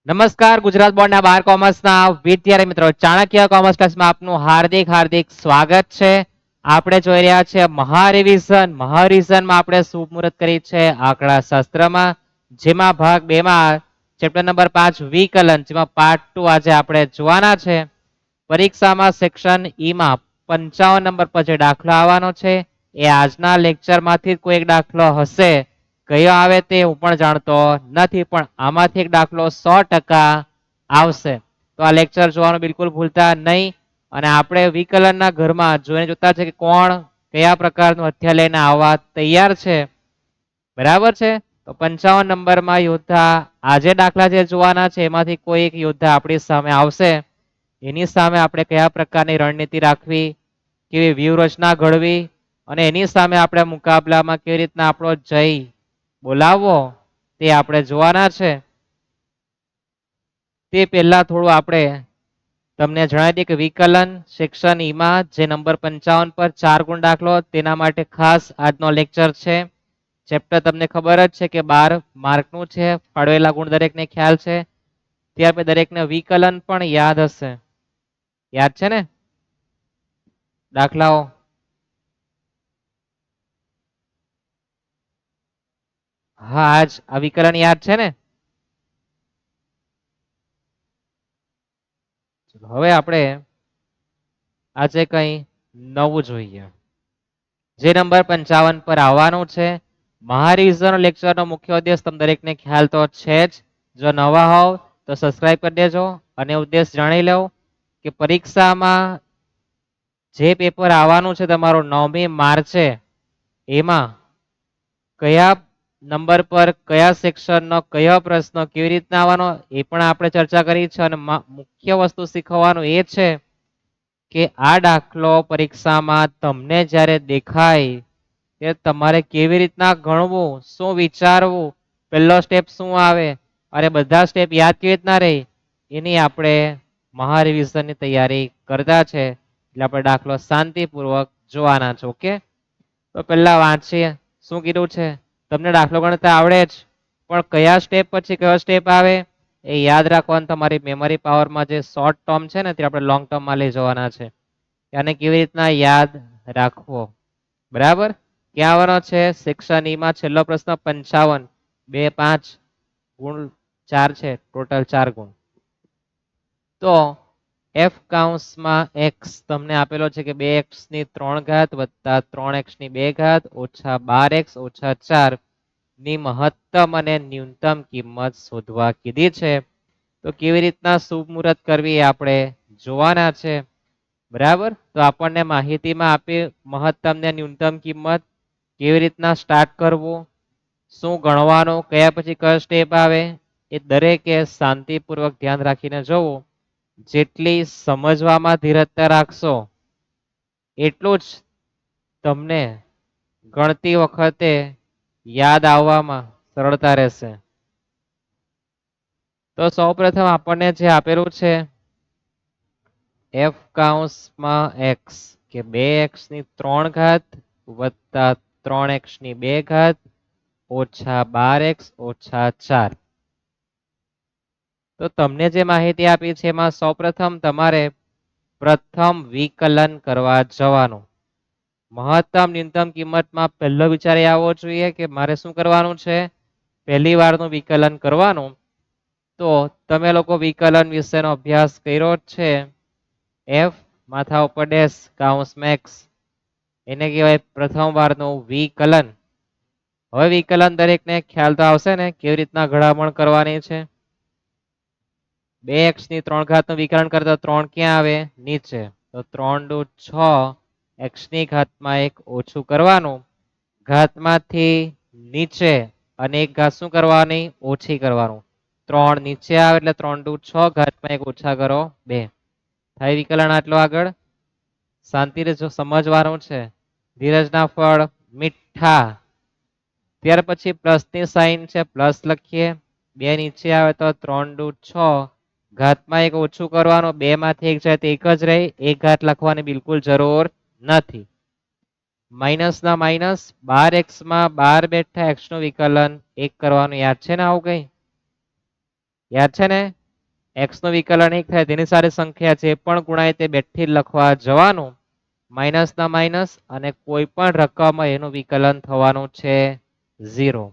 નમસ્કાર ગુજરાત બોર્ડના 12 કોમર્સના વિદ્યાર્થી મિત્રો, ચાણક્ય કોમર્સ ક્લાસમાં આપનું હાર્દિક હાર્દિક સ્વાગત છે. આપણે જોઈ રહ્યા છીએ મહારિવિઝનમાં આપણે શુભ મુહૂર્ત કરી છે આંકડા શાસ્ત્રમાં, જેમાં ભાગ 2 માં ચેપ્ટર નંબર 5 વિકલન, જેમાં પાર્ટ 2 આજે આપણે જોવાના છે. પરીક્ષામાં સેક્શન ઈ માં 55 નંબર પર જે દાખલો આવવાનો છે એ આજના લેક્ચરમાંથી કોઈ એક દાખલો હશે. કયો આવે તે હું પણ જાણતો નથી, પણ આમાંથી એક દાખલો 100% આવશે. તો આ લેક્ચર જોવાનું બિલકુલ ભૂલતા નહીં. અને આપણે વિકલનના ઘરમાં જોઈને જોતા છે કે કોણ કયા પ્રકારનું હથિયાર લઈને આવવા તૈયાર છે. બરાબર છે. તો 55 નંબરમાં યોદ્ધા આજે દાખલા જે જોવાના છે એમાંથી કોઈ એક યોદ્ધા આપણી સામે આવશે. એની સામે આપણે કયા પ્રકારની રણનીતિ રાખવી, કેવી વ્યૂહરચના ઘડવી, અને એની સામે આપણે મુકાબલામાં કેવી રીતના આપણો જય બોલાવવો તે આપણે જોવાના છે. તે પહેલા થોડું આપણે તમને જણાવી દઈએ કે વિકલન સેક્શન ઈ માં જે નંબર 55 પર 4 ગુણ દાખલો, તેના માટે ખાસ આજનો લેક્ચર છે. ચેપ્ટર તમને ખબર જ છે કે 12 માર્કનું છે, ફાળવેલા ગુણ દરેકને ખ્યાલ છે. ત્યાર પછી દરેકને વિકલન પણ યાદ હશે. યાદ છે ને દાખલાઓ? હા, આજ આ વિકલન યાદ છે ને? હવે આપણે આજે કંઈ નવું જોઈએ. જે નંબર 55 પર આવવાનું છે, મહારિવિઝન લેક્ચરનો મુખ્ય ઉદ્દેશ તમને દરેકને ખ્યાલ તો છે જ. જો નવા હોવ તો સબસ્ક્રાઇબ કરી દેજો. અને ઉદ્દેશ જાણી લો કે પરીક્ષામાં જે પેપર આવવાનું છે તમારું 9મી માર્ચે, એમાં કયા નંબર પર કયા સેક્શનનો કયો પ્રશ્ન કેવી રીતના આવવાનો એ પણ આપણે ચર્ચા કરી છે. અને મુખ્ય વસ્તુ શીખવાનું એ છે કે આ દાખલો પરીક્ષામાં તમને જ્યારે દેખાય કે તમારે કેવી રીતના ગણવું, શું વિચારવું, પહેલો સ્ટેપ શું આવે અને બધા સ્ટેપ યાદ કેવી રીતના રહે, એની આપણે મહારિવિઝનની તૈયારી કરતા છે. એટલે આપણે દાખલો શાંતિપૂર્વક જોવાના છે. ઓકે, તો પહેલા વાંચીએ. શું કીધું છે? તમને દાખલો ગણતા આવડે જ, પણ કયા સ્ટેપ પછી કયો સ્ટેપ આવે એ યાદ રાખવાનું તમારી મેમરી પાવરમાં જે શોર્ટ ટર્મ છે ને તે આપણે લોંગ ટર્મમાં લઈ જવાના છે. આને કેવી રીતના યાદ રાખવો, બરાબર? ક્યાં આવવાનો છે? સેક્શન ઈ માં છેલ્લો પ્રશ્ન 55, 2 5 ગુણ 4 છે, ટોટલ 4 ગુણ. તો f કૌંસમાં x તમને આપેલો છે કે 2x ની 3 ઘાત વત્તા 3x ની 2 ઘાત ઓછા 12x ઓછા 4 ની મહત્તમ અને ન્યૂનતમ કિંમત શોધવા કીધી છે. તો કેવી રીતના શુભ મુહૂર્ત કરવી એ આપણે જોવાના છે. બરાબર? તો આપણને માહિતીમાં આપી મહત્તમ ને ન્યૂનતમ કિંમત, કેવી રીતના સ્ટાર્ટ કરવું, શું ગણવાનું, કયા પછી કયો સ્ટેપ આવે, એ દરેકે શાંતિપૂર્વક ધ્યાન રાખીને જોવું. જેટલી સમજવામાં ધીરજતા રાખશો એટલું જ તમને ગણતી વખતે યાદ આવવામાં સરળતા રહેશે. તો સૌપ્રથમ આપણને જે આપેલું છે f કૌંસમાં x કે 2x ની 3 ઘાત વત્તા 3x ની 2 ઘાત ઓછા 12x ઓછા 4. તો તમને જે માહિતી આપી છે એમાં સૌપ્રથમ તમારે પ્રથમ વિકલન કરવા જવાનું. મહત્તમ ન્યૂનતમ કિંમતમાં પહેલો વિચાર એ આવવો જોઈએ કે મારે શું કરવાનું છે? પહેલી વારનું વિકલન કરવાનું. તો તમે લોકો વિકલન વિશેનો અભ્યાસ કર્યો જ છે. f માથા ઉપર ડેશ કૌંસમાં x, એને કહેવાય પ્રથમ વારનું વિકલન. હવે વિકલન દરેકને ખ્યાલ તો આવશે ને કેવી રીતના ઘડામણ કરવાની છે. 2x ની 3 ઘાતનું વિકલન કરતા 3 ક્યાં આવે? નીચે. તો 3 દુ 6, x ની ઘાતમાં 1 ઓછું કરવાનું, ઘાતમાંથી નીચે અને એક ઘાત શું કરવાની? ઓછી કરવાનું. 3 નીચે આવે એટલે 3 દુ 6, ઘાતમાં 1 ઓછા કરો 2. થાય વિકલન આટલો આગળ. શાંતિથી જો સમજવાનું છે. ધીરજના ફળ મીઠા. ત્યાર પછી પ્લસની સાઇન છે, પ્લસ લખીએ. 2 નીચે આવે તો 3 દુ 6, ઘાતમાં 1 ઓછું કરવાનું, 2 માંથી 1 જાય તો 1 જ રહે, 1 ઘાત લખવાની બિલકુલ જરૂર નથી. માઇનસ ના માઇનસ, 12x માં 12 બેઠા x નું વિકલન 1 કરવાનું. યાદ છે ને આવું કઈ? યાદ છે ને? x નું વિકલન 1 થાય તેની સાથે સંખ્યા જે પણ ગુણાય તે બેઠી લખવા જવાનું, માઇનસ ના માઇનસ, અને કોઈ પણ રકમ એનું વિકલન થવાનું છે 0.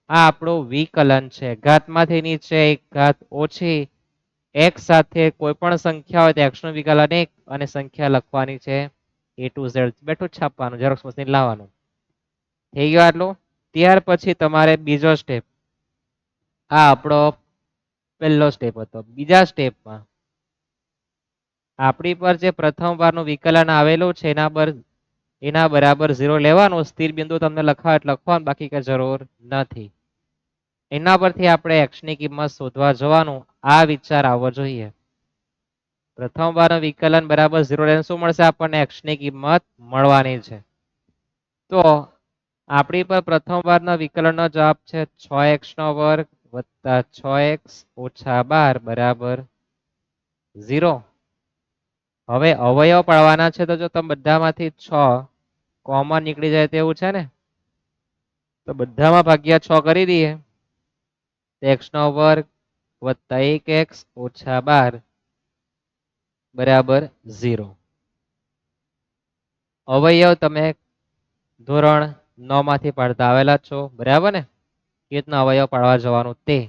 આ આપણું વિકલન છે. ઘાતમાંથી નીચે એક ઘાત ઓછી x સાથે કોઈ પણ સંખ્યા હોય તો x નું વિકલન 1 અને સંખ્યા લખવાની છે a to z. બેઠું જ છાપવાનું, ઝેરોક્સ મશીન લાવવાનું. થઈ ગયું આટલું. ત્યાર પછી તમારે બીજો સ્ટેપ, આ આપણો પહેલો સ્ટેપ હતો. બીજા સ્ટેપમાં આપણી પર જે પ્રથમ વારનું વિકલન આવેલું છે એના બરાબર 0 લેવાનું. સ્થિર બિંદુ તમને લખાવે લખવાનું, બાકી કઈ જરૂર નથી. એના પરથી આપણે x ની કિંમત શોધવા જવાનું. આ વિચાર આવવો જોઈએ. પ્રથમ વારનું વિકલન બરાબર 0 લઈને શું મળશે આપણને? x ની કિંમત મળવાની છે. તો આપણી પર પ્રથમ વારના વિકલનનો જવાબ છે 6x નો વર્ગ વત્તા 6x ઓછા 12 બરાબર 0. હવે અવયવ પાડવાના છે, તો જો તમે બધામાંથી 6 કોમન નીકળી જાય તેવું છે ને, તો બધામાં ભાગ્યા 6 કરી દઈએ. x નો વર્ગ વત્તા 1x ઓછા 12 બરાબર 0. અવયવ તમે ધોરણ 9 માંથી પાડતા આવેલા છો, બરાબર ને? એ રીતના અવયવ પાડવા જવાનું તે.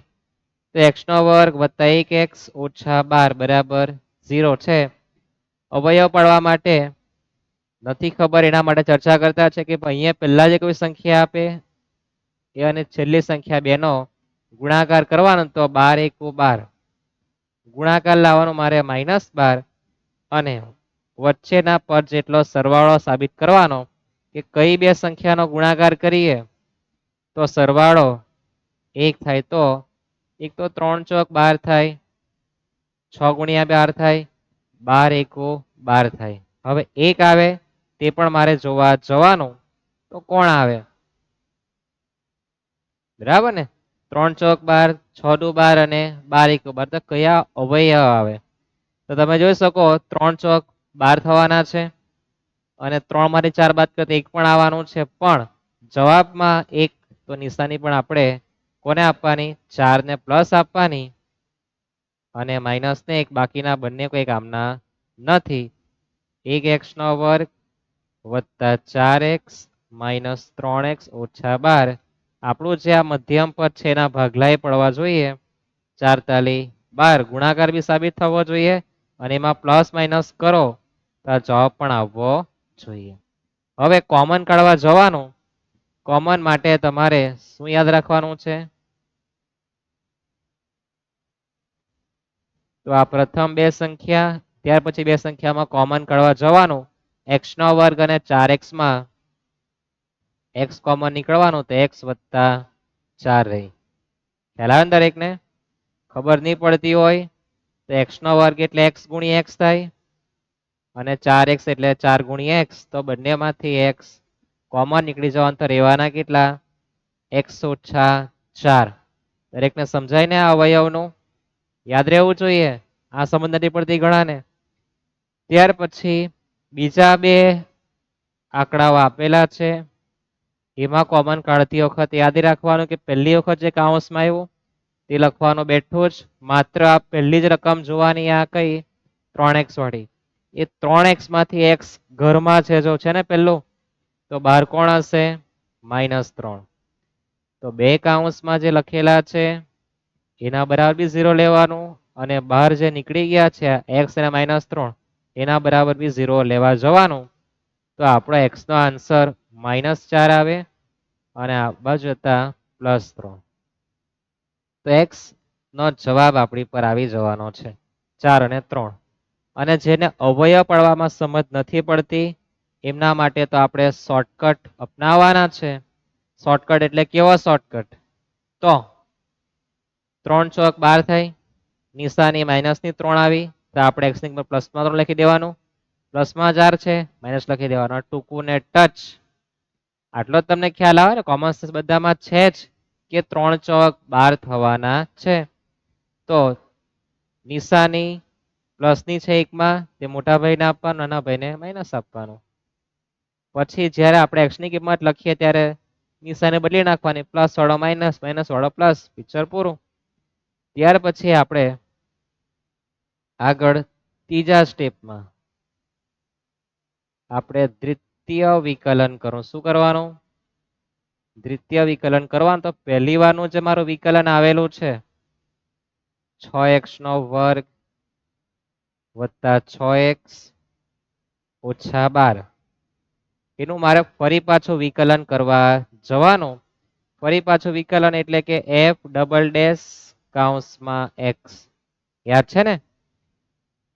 તો x નો વર્ગ વત્તા 1x ઓછા 12 બરાબર 0 છે. અવયવ પાડવા માટે નથી ખબર, એના માટે ચર્ચા કરતા છે કે અહીંયા પહેલા જે કોઈ સંખ્યા આપે એ અને છેલ્લી સંખ્યા બેનો ગુણાકાર કરવાનો. તો 12 * 1 = 12. ગુણાકાર લાવવાનો મારે -12 અને વચ્ચેના પદ જેટલો સરવાળો સાબિત કરવાનો કે કઈ બે સંખ્યાનો ગુણાકાર કરીએ તો સરવાળો 1 થાય. તો એક તો 3 × 12 થાય, 6 × 12 થાય, 12 * 1 = 12 થાય. હવે 1 આવે તે પણ મારે જોવા જવાનું. તો કોણ આવે? બરાબર ને? 3 × 12, 6 × 12 અને 12 * 1 = 12. તો કયા અવયવ આવે? તો તમે જોઈ શકો 3 × 12 થવાના છે અને 3 માંથી 4 બાદ કરીએ તો 1 પણ આવવાનું છે. પણ જવાબમાં 1 તો નિશાની પણ આપણે કોને આપવાની? 4 ને પ્લસ આપવાની અને માઇનસ ને 1. બાકીના બંને કોઈ કામના નથી. 1x નો વર્ગ વત્તા 4x માઇનસ 3x ઓછા 12. આપણું જે આ મધ્યમ પદ છે એના ભાગલાએ પડવા જોઈએ. 4 તાલી 12. ગુણાકાર બી સાબિત થવો જોઈએ અને એમાં પ્લસ માઇનસ કરો તો જવાબ પણ આવવો જોઈએ. હવે કોમન કાઢવા જવાનું. કોમન માટે તમારે શું યાદ રાખવાનું છે? તો આ પ્રથમ બે સંખ્યા, ત્યાર પછી બે સંખ્યામાં કોમન કાઢવા જવાનું. x નો વર્ગ અને 4x માં x કોમન નીકળવાનું, તો x વત્તા 4 રહી. ખ્યાલ આવે ને દરેકને? ખબર નહીં પડતી હોય તો x નો વર્ગ એટલે x * x થાય અને 4x એટલે 4 * x. તો બંનેમાંથી x કોમન નીકળી જવાનું. તો રહેવાના કેટલા? x ઓછા 4. દરેકને સમજાય ને આ અવયવનું? યાદ રહેવું જોઈએ. આ સમજ નથી પડતી ઘણાને. ત્યાર પછી બીજા બે આંકડાઓ આપેલા છે. એમાં કોમન કાઢતી વખત યાદ રાખવાનું કે પહેલી વખત જે કૌંસમાં આવ્યું તે લખવાનું બેઠું જ. માત્ર આ પહેલી જ રકમ જોવાની, આ કઈ? 3x વાળી. એ 3x માંથી x ઘરમાં છે જો છે ને પહેલું, તો બહાર કોણ હશે? -3. તો બે કૌંસમાં જે લખેલા છે એના બરાબર બી 0 લેવાનું અને બહાર જે નીકળી ગયા છે x અને -3 એના બરાબર બી 0 લેવા જવાનું. તો આપણો x નો આન્સર -4 આવે અને આ બાજુ હતા +3. તો x નો જવાબ આપણી પર આવી જવાનો છે 4 અને 3. અને જેને અવયવ પાડવામાં સમજ નથી પડતી એમના માટે તો આપણે શોર્ટકટ અપનાવવાના છે. શોર્ટકટ એટલે કેવો શોર્ટકટ? તો 3 × 12 થાય, નિશાની -ની 3 આવી તો આપણે x ની કિંમત +3 લખી દેવાનું. પ્લસમાં 4 છે, માઇનસ લખી દેવાનું. ટૂંકું ને ટચ. આટલો જ તમને ખ્યાલ આવે ને? કોમન સેન્સ બધામાં છે જ કે 3 × 12 થવાના છે. તો નિશાની પ્લસની છે એકમાં, તે મોટા ભાઈને આપવાનું, નાના ભાઈને માઇનસ આપવાનું. પછી જ્યારે આપણે x ની કિંમત લખીએ ત્યારે નિશાની બદલી નાખવાની. પ્લસ વાળો માઇનસ, માઇનસ વાળો પ્લસ. પિક્ચર પૂરું. ત્યાર પછી આપણે આગળ ત્રીજા સ્ટેપમાં આપણે દ્વિતીય વિકલન કરો. શું કરવાનું? દ્વિતીય વિકલન કરવાનું. તો પહેલી વારનું જે મારું વિકલન આવેલું છે 6x નો વર્ગ વત્તા 6x ઓછા 12, એનું મારે ફરી પાછું વિકલન કરવા જવાનું. ફરી પાછું વિકલન એટલે કે f ડબલ ડેશ કૌંસમાં x. યાદ છે ને?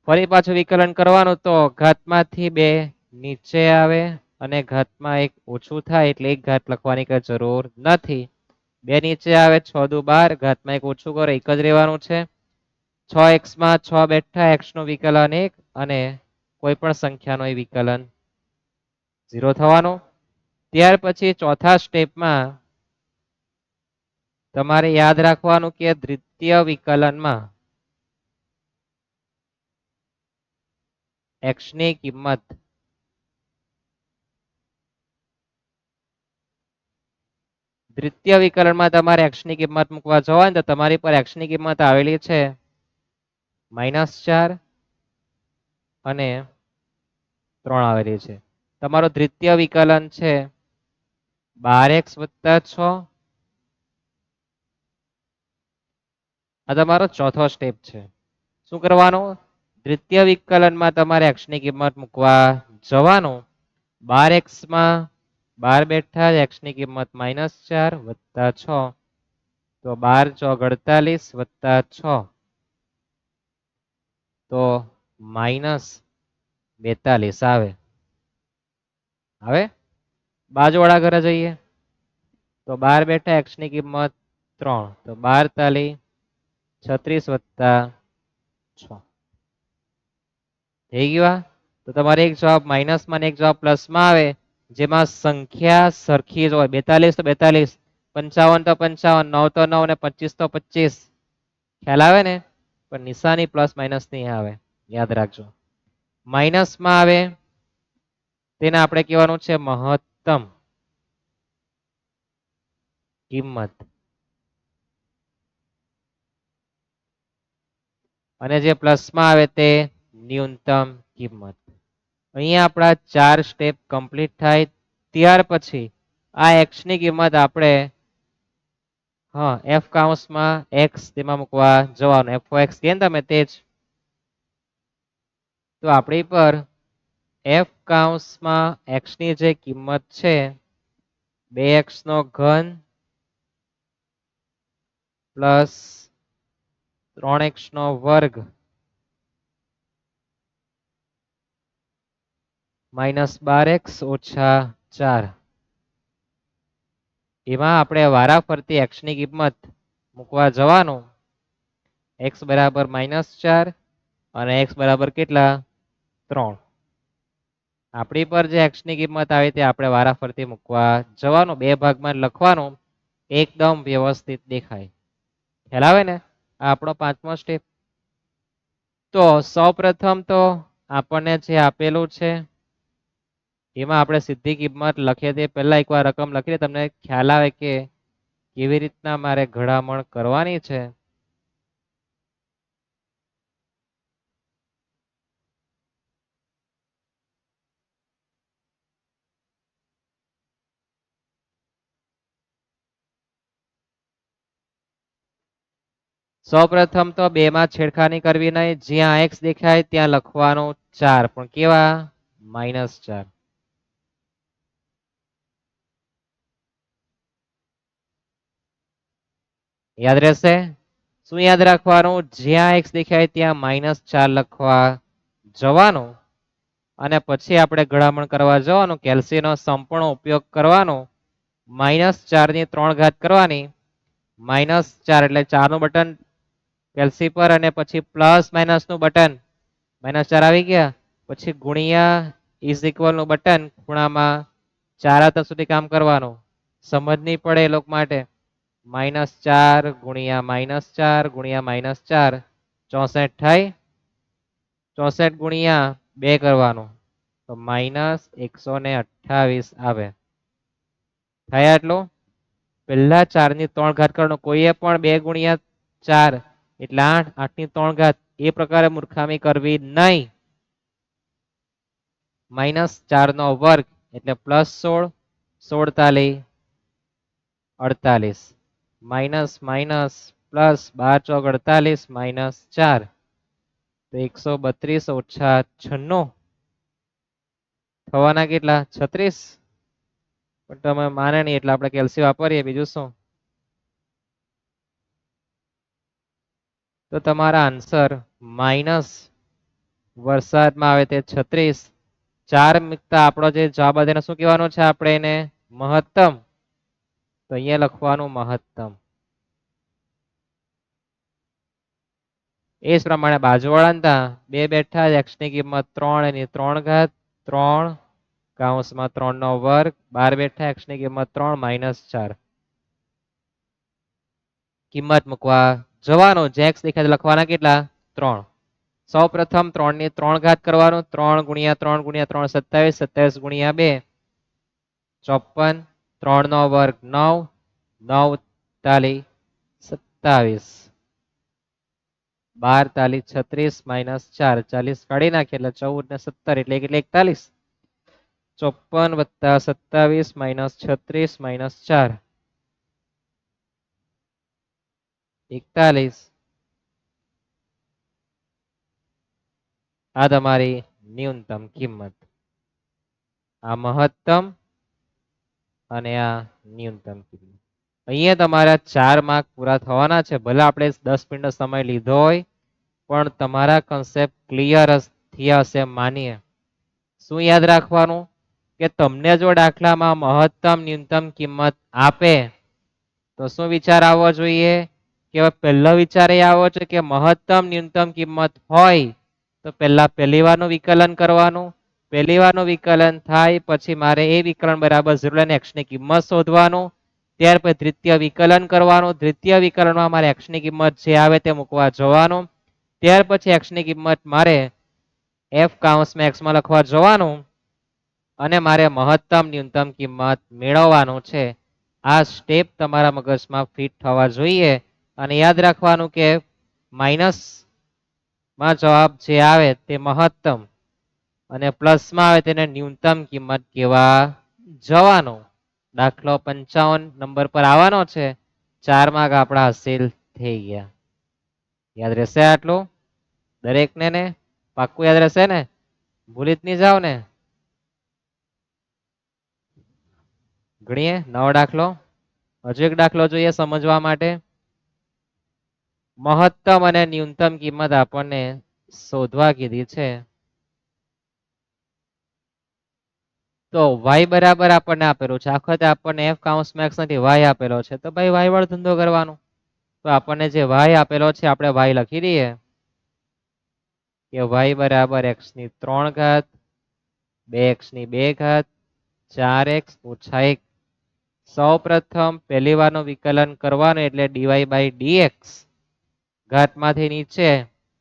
ફરી પાછું વિકલન કરવાનું તો ઘાતમાંથી 2 નીચે આવે અને ઘાતમાં 1 ઓછું થાય એટલે એક ઘાત લખવાની કઈ જરૂર નથી. 2 નીચે આવે 6 દુ 12, ઘાતમાં 1 ઓછું કરો, એક જ રહેવાનું છે. 6x માં 6 બેઠા, x નું વિકલન 1 અને કોઈ પણ સંખ્યાનો વિકલન 0 થવાનો. ત્યાર પછી ચોથા સ્ટેપમાં તમારે યાદ રાખવાનું કે દ્વિતીય વિકલનમાં x ની કિંમત દ્વિતીય વિકલનમાં તમારે x ની કિંમત મૂકવા જવાની તો તમારી પર x ની કિંમત આવેલી છે -4 અને 3 આવેલી છે. તમારો દ્વિતીય વિકલન છે 12x વત્તા 6. આ તમારો ચોથો સ્ટેપ છે. શું કરવાનું? દ્વિતીય વિકલનમાં તમારે x ની કિંમત મૂકવા જવાનું. 12x માં 12 બેઠા, x ની કિંમત -4 વત્તા 6, તો 12 ચોક 48 વત્તા 6 તો -42 આવે. હવે બાજુવાળા ઘરે જઈએ તો 12 બેઠા, x ની કિંમત 3, તો 12 તાલી 36 વત્તા 6 થઈ ગયું. તો તમારે એક જવાબ માઇનસમાં ને એક જવાબ પ્લસમાં આવે, જેમાં સંખ્યા સરખી જ હોય. 42 તો 42, 55 તો 55, 9 તો 9 ને 25 તો 25. ખ્યાલ આવે ને? પણ નિશાની પ્લસ માઇનસ નહીં આવે, યાદ રાખજો. માઇનસમાં આવે તેને આપણે કહેવાનું છે મહત્તમ કિંમત, અને જે પ્લસમાં આવે તે ન્યૂનતમ કિંમત. અહીંયા આપણા 4 સ્ટેપ કમ્પ્લીટ થાય. ત્યાર પછી આ x ની કિંમત આપણે f કૌંસમાં x તેમાં મૂકવા જવાનું. f(x) કે તમે તે જ. તો આપણી પર f કૌંસમાં x ની જે કિંમત છે 2x નો ઘન પ્લસ 3x નો વર્ગ -12x ઓછા 4, એમાં આપણે વારાફરતી x ની કિંમત મૂકવા જવાનું. x બરાબર -4 અને x બરાબર કેટલા? 3. આપણી પર જે x ની કિંમત આવી તે આપણે વારાફરતી મૂકવા જવાનું. 2 ભાગમાં લખવાનું, એકદમ વ્યવસ્થિત દેખાય. ખ્યાલ આવે ને? આ આપણો 5મો સ્ટેપ. તો સૌપ્રથમ તો આપણને જે આપેલું છે એમાં આપણે સીધી કિંમત લખીએ તે પહેલા એકવાર રકમ લખીએ, તમને ખ્યાલ આવે કે કેવી રીતના મારે ઘડામણ કરવાની છે. સૌપ્રથમ તો 2 માં છેડખાની કરવી નહીં. જ્યાં x દેખાય ત્યાં લખવાનું 4, પણ કેવા? -4. યાદ રહેશે? શું યાદ રાખવાનું? જ્યાં x દેખાય ત્યાં -4 લખવા જવાનું અને પછી આપણે ઘડામણ કરવા જવાનું. કેલ્સીનો સંપૂર્ણ ઉપયોગ કરવાનો. -4 ની 3 ઘાત કરવાની. -4 એટલે 4 નું બટન કેલ્સી પર અને પછી પ્લસ માઇનસ નું બટન. -4 આવી ગયા. પછી ગુણ્યા ઇઝ ઇક્વલ નું બટન ખૂણામાં 4 હતા સુધી કામ કરવાનું. સમજ નહીં પડે એ લોકો માટે. -4 ગુણ્યા -4 ગુણ્યા -4, 64 થાય. 64 ગુણ્યા 2 કરવાનું તો -128 આવે. થયા એટલું? પહેલા 4 ની 3 ઘાત કરવાનું. કોઈએ પણ 2 ગુણ્યા 4 એટલે 8, 8 ની 3 ઘાત એ પ્રકારે મૂર્ખામી કરવી નહીં. -4 નો વર્ગ એટલે +16, 16 તાલી 48, માઇનસ માઇનસ પ્લસ 12 ચોક 48 -4 તો 132 ઓછા 96 થવાના કેટલા 36. પણ તમે માને નહીં એટલે આપણે કેલ્સી વાપરીએ બીજું શું. તો તમારા આન્સર માઇનસ વરસાદમાં આવે તે 36. 4 મૂકતા આપણો જે જવાબ આવે એને શું કહેવાનો છે આપણે એને મહત્તમ. તો અહીંયા લખવાનું મહત્તમ. એ જ પ્રમાણે બાજુવાળા બે બેઠા x ની કિંમત 3 એની 3 ઘાત 3 કૌંસમાં 3 નો વર્ગ 12 બેઠા x ની કિંમત 3 -4 કિંમત મૂકવા જવાનું જે x દેખાય લખવાના કેટલા 3. સૌ પ્રથમ 3 ની 3 ઘાત કરવાનું 3 ગુણ્યા 3 ગુણ્યા 3 27, 27 ગુણ્યા 2 54, 3 નો વર્ગ 9, 9 તાલી 27, 12 તાલી 36 -4 40 કાઢી નાખીએ એટલે 14 ને 17 એટલે કેટલે 41. 54 વત્તા 27 -36 -4 41. આ તમારી ન્યૂનતમ કિંમત. આ મહત્તમ અને આ ન્યૂનતમ કિંમત. અહીંયા તમારા 4 માર્ક પૂરા થવાના છે. ભલે આપણે 10 મિનિટનો સમય લીધો હોય પણ તમારા કન્સેપ્ટ ક્લિયર થયા હશે માનીએ. શું યાદ રાખવાનું કે તમને જો દાખલામાં મહત્તમ ન્યૂનતમ કિંમત આપે તો શું વિચાર આવવો જોઈએ કે પહેલો વિચાર એ આવવો જોઈએ કે મહત્તમ ન્યૂનતમ કિંમત હોય તો પહેલા પહેલી વારનું વિકલન કરવાનું. પહેલી વારનું વિકલન થાય પછી મારે એ વિકલન બરાબર 0 લઈને x ની કિંમત શોધવાનું. ત્યાર પછી દ્વિતીય વિકલન કરવાનું. દ્વિતીય વિકલનમાં મારે x ની કિંમત જે આવે તે મૂકવા જવાનું. ત્યાર પછી x ની કિંમત મારે f કૌંસમાં x માં લખવા જવાનું અને મારે મહત્તમ ન્યૂનતમ કિંમત મેળવવાનું છે. આ સ્ટેપ તમારા મગજમાં ફિટ થવા જોઈએ અને યાદ રાખવાનું કે માઇનસ માં જવાબ જે આવે તે મહત્તમ અને પ્લસમાં આવે તેને ન્યૂનતમ કિંમત કહેવા જવાનું. દાખલો 55 નંબર પર આવવાનો છે. 4 માર્ક આપણા હાસિલ થઈ ગયા. યાદ રહેશે આટલું દરેકને ને પાક્કું યાદ રહેશે ને ભૂલી જ નહીં જાવ ને. ગણીએ નવો દાખલો. હજુ એક દાખલો જોઈએ સમજવા માટે. મહત્તમ અને ન્યૂનતમ કિંમત આપણને શોધવા કીધી છે. તો y બરાબર આપણને આપેલું છે. આ વખતે આપણને f કૌંસમાં x નથી y આપેલો છે તો ભાઈ y વાળો ધંધો કરવાનો. તો આપણને જે y આપેલો છે આપણે y લખી દઈએ કે y બરાબર x ની 3 ઘાત 2x ની 2 ઘાત 4x ઓછા 1. સૌ પ્રથમ પહેલી વારનું વિકલન કરવાનું એટલે dy/dx ઘાતમાંથી નીચે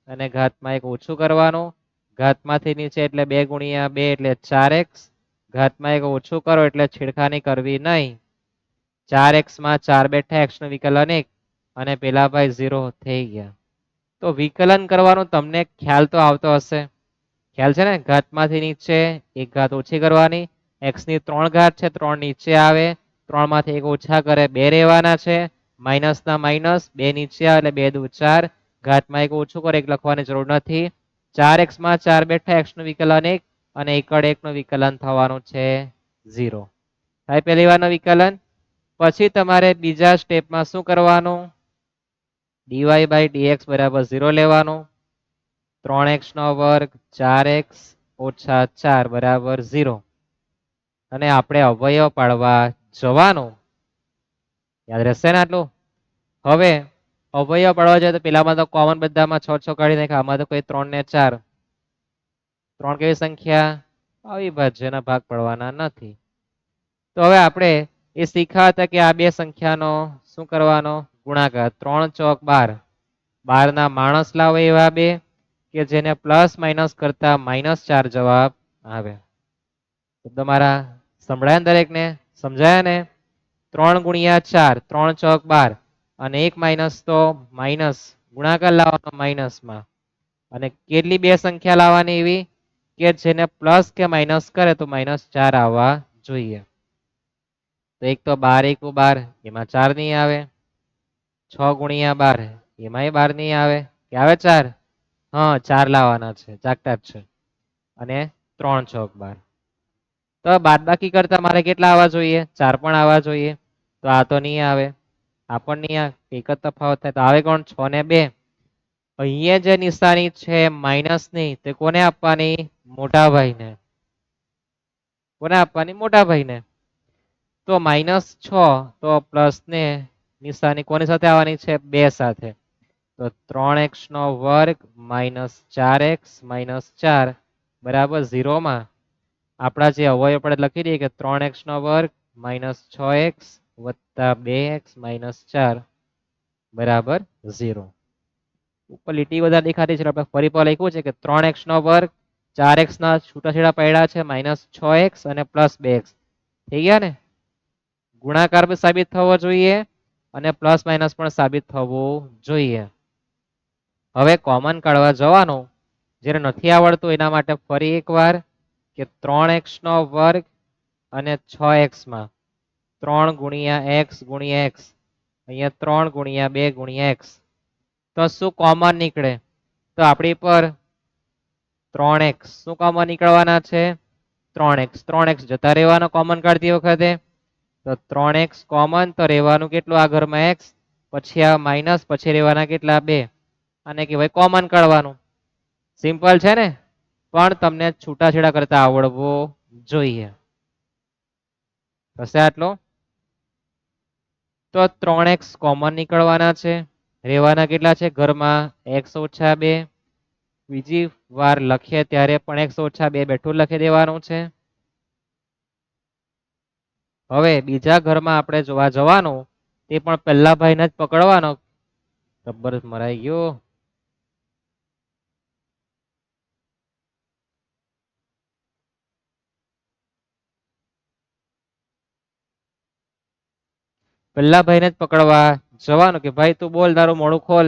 અને ઘાતમાં 1 ઓછું કરવાનું. ઘાતમાંથી નીચે એટલે 2 ગુણ્યા 2 એટલે 4x. ઘાતમાં 1 ઓછું કરો એટલે છેડખાની કરવી નહીં. 4x માં 4 બેઠા x નું વિકલન 1 અને પેલા ભાઈ 0 થઈ ગયા. તો વિકલન કરવાનું તમને ખ્યાલ તો આવતો હશે. ખ્યાલ છે ને ઘાતમાંથી નીચે 1 ઘાત ઓછી કરવાની. x ની 3 ઘાત છે 3 નીચે આવે 3 માંથી 1 ઓછા કરે 2 રહેવાના છે. માઇનસ ના માઇનસ 2 નીચે આવે એટલે 2 દુ 4. ઘાતમાં 1 ઓછું કરે 1 લખવાની જરૂર નથી. 4x માં 4 બેઠા x નું વિકલન 1 અને 1 નું વિકલન થવાનું છે 0. થાય પહેલી વારનું વિકલન. પછી તમારે બીજા સ્ટેપમાં શું કરવાનું dy/dx બરાબર 0 લેવાનું. 3x નો વર્ગ 4x ઓછા 4 બરાબર 0 અને આપણે અવયવ પાડવા જવાનું. યાદ રહેશે ને આટલું. હવે અવયવ પાડવા જાય તો પેલામાં તો કોમન બધામાં 6 6 કાઢી નાખે. આમાં તો કોઈ 3 ને 4. 3 કેવી સંખ્યા અવિભાજ્યના ભાગ પડવાના નથી. તો હવે આપણે એ શીખ્યા હતા કે આ બે સંખ્યાનો શું કરવાનો ગુણાકાર. 3 ચોક 12. 12 ના માણસ લાવો એવા બે કે જેને પ્લસ માઇનસ કરતા -4 જવાબ આવે. તો તમારા સંભળાયા દરેકને સમજાયા ને. 3 ગુણ્યા 4 3 ચોક 12 અને 1 માઇનસ તો માઇનસ ગુણાકાર લાવવાનો માઇનસમાં, અને કેટલી બે સંખ્યા લાવવાની એવી કે જેને પ્લસ કે માઇનસ કરે તો -4 આવવા જોઈએ. તો એક તો 12 × 12 એમાં 4 નહીં આવે, 6 × 12 એમાંય 12 નહીં આવે, કે આવે 4? હા 4 લાવવાના છે, જાગતા જ છે. અને 3 × 6 = 12. તો બાદબાકી કરતા મારે કેટલા આવવા જોઈએ? 4 પણ આવવા જોઈએ. તો આ તો નહીં આવે, આ પણ નહીં આવે, એક જ તફાવત થાય. તો આવે કોણ? 6 ને 2. અહીંયા જે નિશાની છે માઇનસની તે કોને આપવાની? મોટા ભાઈને. કોને આપવાની? મોટા ભાઈને. તો -6 તો પ્લસ ને નિશાની કોની સાથે આવવાની છે? 2 સાથે. તો 3x નો વર્ગ -4x - 4 બરાબર 0 માં આપણા જે અવયવ આપણે લખી દઈએ કે 3x નો વર્ગ -6x વત્તા 2x - 4 બરાબર 0. ઉપર લીટી વધારે દેખાતી છે, આપણે ફરી પર લખ્યું છે કે 3x નો વર્ગ 4x ના છૂટાછેડા પડ્યા છે -6x અને +2x થઈ ગયા ને. ગુણાકાર પણ સાબિત થવો જોઈએ અને પ્લસ માઇનસ પણ સાબિત થવું જોઈએ. હવે કોમન કાઢવા જવાનું, જેને નથી આવડતું એના માટે ફરી એકવાર કે 3x નો વર્ગ અને 6x માં 3 × x × x, અહીંયા 3 × 2 × x. તો શું કોમન નીકળે? તો આપણી પર 3x શું કોમન નીકળવાના છે? 3x. 3x જતા રહેવાનો કોમન કાઢતી વખતે. તો 3x કોમન, તો રહેવાનું કેટલું આ ઘરમાં? x, પછી આ માઇનસ, પછી રહેવાના કેટલા? 2. આને કહેવાય કોમન કાઢવાનું. સિમ્પલ છે ને, પણ તમને છૂટાછેડા કરતા આવડવું જોઈએ. થશે આટલો? તો 3x કોમન નીકળવાના છે, રહેવાના કેટલા છે ઘરમાં? x - 2. બીજી વાર લખીએ ત્યારે પણ x - 2 બેઠું લખી દેવાનું છે. હવે બીજા ઘરમાં આપણે જોવા જવાનું, તે પણ પહેલા ભાઈને જ પકડવાનો. રબર મરાઈ ગયો. પહેલા ભાઈને જ પકડવા જવાનું કે ભાઈ તું બોલ, તારું મોઢું ખોલ.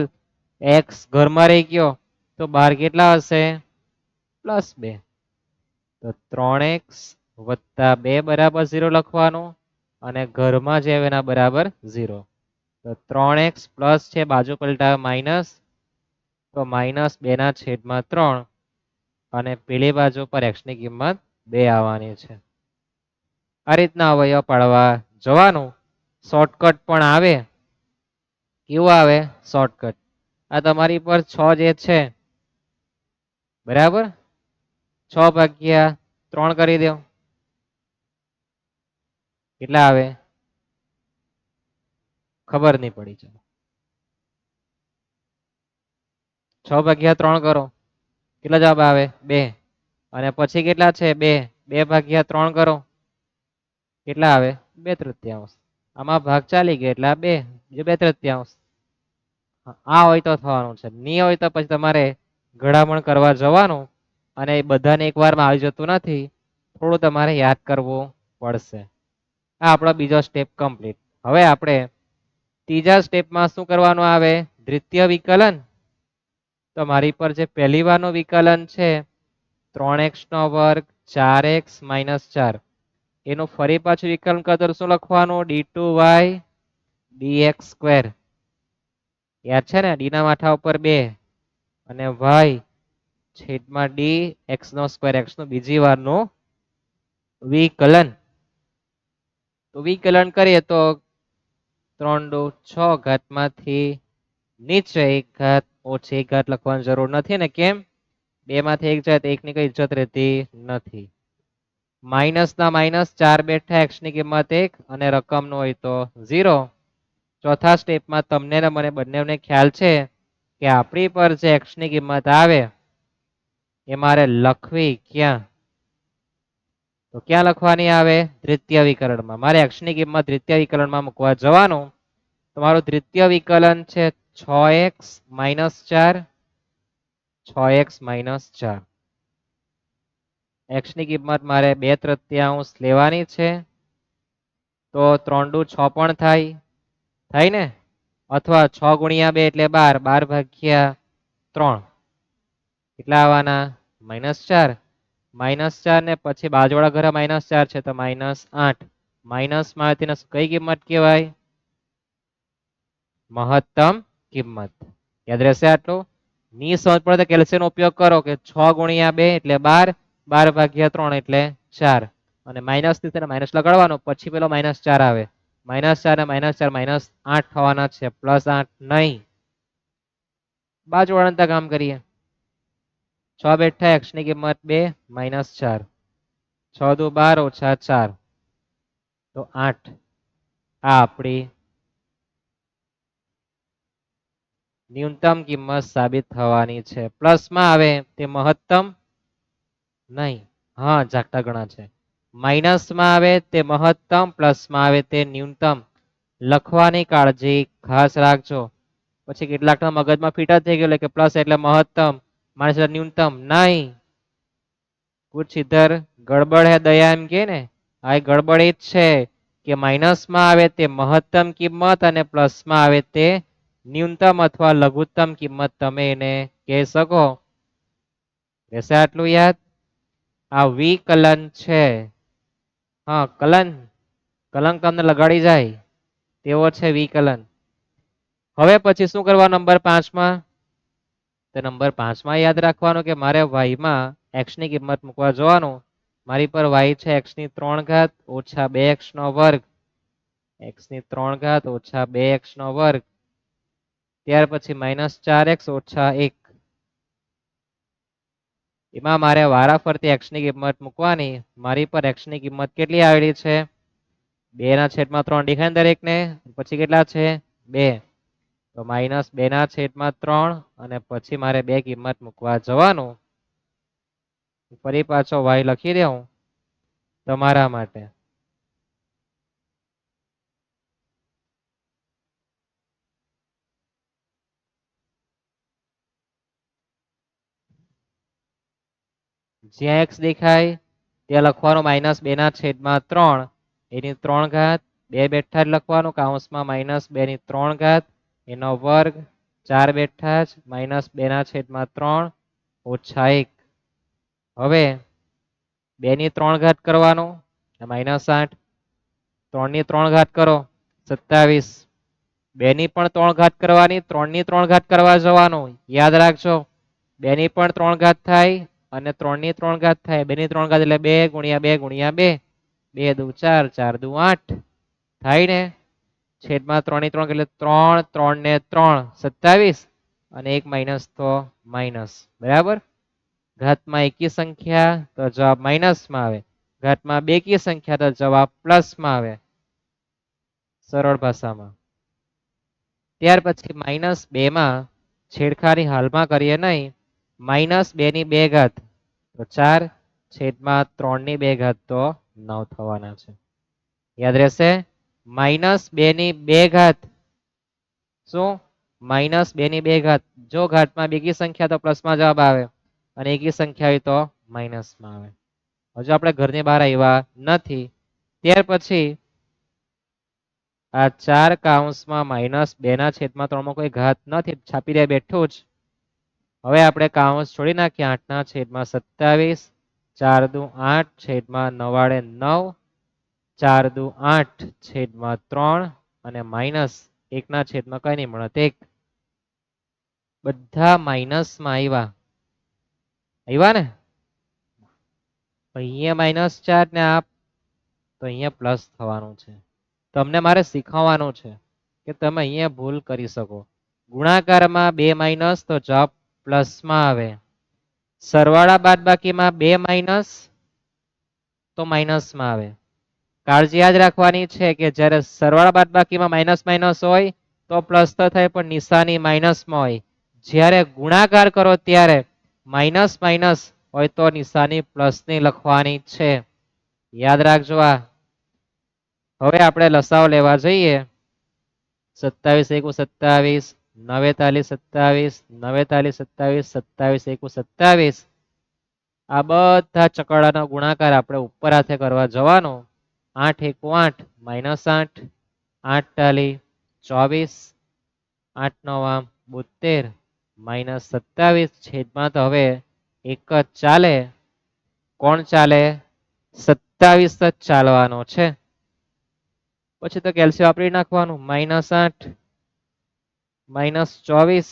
x ઘરમાં રહી ગયો તો બહાર કેટલા હશે? +2. તો 3x વત્તા 2 બરાબર 0 લખવાનું, અને ઘરમાં જે આવે એના બરાબર 0. તો 3x પ્લસ છે, બાજુ પલટા માઇનસ, તો -2/3, અને પેલી બાજુ પર x ની કિંમત 2 આવવાની છે. આ રીતના અવયવ પાડવા જવાનું. શોર્ટકટ પણ આવે. કેવું આવે? શોર્ટકટ. આ તમારી પર 6 જે છે બરાબર, 6/3 કરી દો. કેટલા આવે? ખબર નહીં પડી. ચલો 6/3 કરો. કેટલા જવાબ આવે? 2. અને પછી કેટલા છે? 2. 2/3 કરો. કેટલા આવે? 2/3. આમાં ભાગ ચાલી ગયો એટલે આ 2, જે 2/3. આ હોય તો થવાનું છે, નહીં હોય તો પછી તમારે ઘડામણ કરવા જવાનું. અને એ બધાને એકવારમાં આવી જતું નથી, થોડું તમારે યાદ કરવું પડશે. આ આપણો બીજો સ્ટેપ કમ્પ્લીટ. હવે આપણે ત્રીજા સ્ટેપમાં શું કરવાનું આવે? દ્વિતીય વિકલન. તો મારી પર જે પહેલી વારનું વિકલન છે 3x નો વર્ગ 4x - 4, એનું ફરી પાછું વિકલન કરતો શું લખવાનું? d2y dx². યાદ છે ને? d ના માથા ઉપર 2 અને y છેદમાં d x², x નું બીજી વારનું વિકલન. તો વિકલન કરીએ તો 3 × 6 ઘાતમાંથી નીચે 1 ઘાત ઓછી 1 ઘાત લખવાની જરૂર નથી ને. કેમ? 2 માંથી 1 જાય તો 1 ની કઈ ઇજ્જત રહેતી નથી. માઇનસના માઇનસ 4 બેઠા, x ની કિંમત 1 અને રકમનું હોય તો 0. ચોથા સ્ટેપમાં તમને ને મને બંનેને ખ્યાલ છે કે આપણી પર જે x ની કિંમત આવે એ મારે લખવી ક્યાં? તો ક્યાં લખવાની આવે? દ્વિતીય વિકલનમાં. મારે x ની કિંમત દ્વિતીય વિકલનમાં મૂકવા જવાનું. તમારું દ્વિતીય વિકલન છે 6x - 4, 6x - 4. x ની કિંમત મારે 2/3 લેવાની છે. તો 3 × 6 પણ થાય ને. અથવા 6 ગુણ્યા 2 એટલે 12, 12 ભાગ્યા 3 કેટલા આવવાના? -4. -4 ને પછી બાજુવાળા ઘરે -4 છે તો -8. માઇનસમાં તેની કઈ કિંમત કહેવાય? મહત્તમ કિંમત. યાદ રહેશે આટલું? ની સમજ પડે તો કેલ્શિયમનો ઉપયોગ કરો કે 6 ગુણ્યા 2 એટલે 12, 12 ભાગ્યા 3 એટલે 4. અને માઇનસ થી તેને માઇનસ લગાડવાનો પછી પેલો -4 આવે. -4 ને -4 -8 થવાના છે, +8 નહીં. બાજુવાળા કામ કરીએ. 6 બેઠા x ની કિંમત 2 -4. 6 દુ 12 ઓછા 4 તો 8. આ આપણી ન્યૂનતમ કિંમત સાબિત થવાની છે. પ્લસમાં આવે તે મહત્તમ નહીં, હા જાગતા ગણા છે. માઇનસમાં આવે તે મહત્તમ, પ્લસમાં આવે તે ન્યૂનતમ. લખવાની કાળજી ખાસ રાખજો. પછી કેટલાકના મગજમાં ફીટ થઈ ગયું કે પ્લસ એટલે મહત્તમ, માઇનસ એટલે ન્યૂનતમ. નહીં, કુછ ઇધર ગડબડ હે દયા એમ કે ને, આ ગડબડ એ જ છે કે માઇનસમાં આવે તે મહત્તમ કિંમત અને પ્લસમાં આવે તે ન્યૂનતમ અથવા લઘુત્તમ કિંમત તમે એને કહી શકો. રહેશે આટલું યાદ? આ વિકલન છે. હા કલન, કલંક તમને લગાડી જાય તેવો છે વિકલન. હવે પછી શું કરવા નંબર 5 માં? તો નંબર 5 માં યાદ રાખવાનું કે મારે y માં x ની કિંમત મૂકવા જવાનું. મારી પર y છે x ની 3 ઘાત ઓછા 2x નો વર્ગ, x ની 3 ઘાત ઓછા 2x નો વર્ગ, ત્યાર પછી -4x ઓછા 1. એમાં મારે વારાફરતી x ની કિંમત મૂકવાની. મારી પર x ની કિંમત કેટલી આવેલી છે? 2/3 દેખાય ને દરેકને? પછી કેટલા છે? 2. તો -2/3 અને પછી મારે 2 કિંમત મૂકવા જવાનું. ફરી પાછો y લખી દઉં તમારા માટે. જ્યાં x દેખાય ત્યાં લખવાનું -2/3, એની 3 ઘાત, 2 બેઠા જ લખવાનું કૌંસમાં -2 ની 3 ઘાત એનો વર્ગ, 4 બેઠા જ -2/3 ઓછા 1. હવે 2 ની 3 ઘાત કરવાનું -8, 3 ની 3 ઘાત કરો 27, 2 ની પણ 3 ઘાત કરવાની, 3 ની 3 ઘાત કરવા જવાનું. યાદ રાખજો 2 ની પણ 3 ઘાત થાય અને 3 ની 3 ઘાત થાય. 2 ની 3 ઘાત એટલે 2 ગુણ્યા 2 ગુણ્યા 2, 2 દુ 4, 4 દુ 8 થાય ને? છેદમાં 3 ની 3 એટલે 3, 3 ને 3 27 અને 1 માઇનસ તો માઇનસ. બરાબર? ઘાતમાં એકી સંખ્યા તો જવાબ માઇનસમાં આવે, ઘાતમાં બેકી સંખ્યા તો જવાબ પ્લસમાં આવે, સરળ ભાષામાં. ત્યાર પછી -2 માં છેડખાની હાલમાં કરીએ નહીં. -2 ની 2 ઘાત તો 4, છેદમાં 3 ની 2 ઘાત તો 9 થવાના છે. યાદ રહેશે? -2 ની 2 ઘાત શું? -2 ની 2 ઘાત. જો ઘાતમાં બેકી સંખ્યા તો પ્લસમાં જવાબ આવે અને એકી સંખ્યા હોય તો માઇનસમાં આવે. હજુ આપણે ઘરની બહાર આવ્યા નથી. ત્યાર પછી આ 4 કૌંસમાં -2/3 માં કોઈ ઘાત નથી, છાપી દે બેઠું જ. હવે આપણે કૌંસ છોડી નાખીએ. 8/27, 4 દુ 8 છેદમાં 9/9, 4 દુ 8 છેદમાં 3 અને -1 છેદમાં કઈ નહીં મળે 1. બધા માઇનસમાં આવ્યા. આવ્યા ને? અહીંયા -4 ને આ તો અહીંયા પ્લસ થવાનું છે. તમને મારે શીખવવાનું છે કે તમે અહીંયા ભૂલ કરી શકો. ગુણાકારમાં 2 માઇનસ તો જવાબ પ્લસમાં આવે. સરવાળા બાદબાકીમાં 2 માઇનસ તો માઇનસમાં આવે. કાળજી યાદ રાખવાની છે કે જ્યારે સરવાળા બાદબાકીમાં માઇનસ માઇનસ હોય તો પ્લસ તો થાય પણ નિશાની માઇનસમાં હોય. જ્યારે ગુણાકાર કરો ત્યારે માઇનસ માઇનસ હોય તો નિશાની પ્લસની લખવાની છે. યાદ રાખજો આ. હવે આપણે લસાઅ લેવા જઈએ. 27 એકુ 27, 49 27, 49 27, 27 એકુ 27. આ બધા ચકડાનો ગુણાકાર આપણે ઉપર હાથે કરવા જવાનો. 8 એકુ 8 -8, 8 તાલી 24, 8 9 72 માઇનસ 27 છેદમાં તો હવે એક જ ચાલે. કોણ ચાલે? 27 જ ચાલવાનો છે. પછી તો કેલ્શિયમ વાપરી નાખવાનું. -8 -24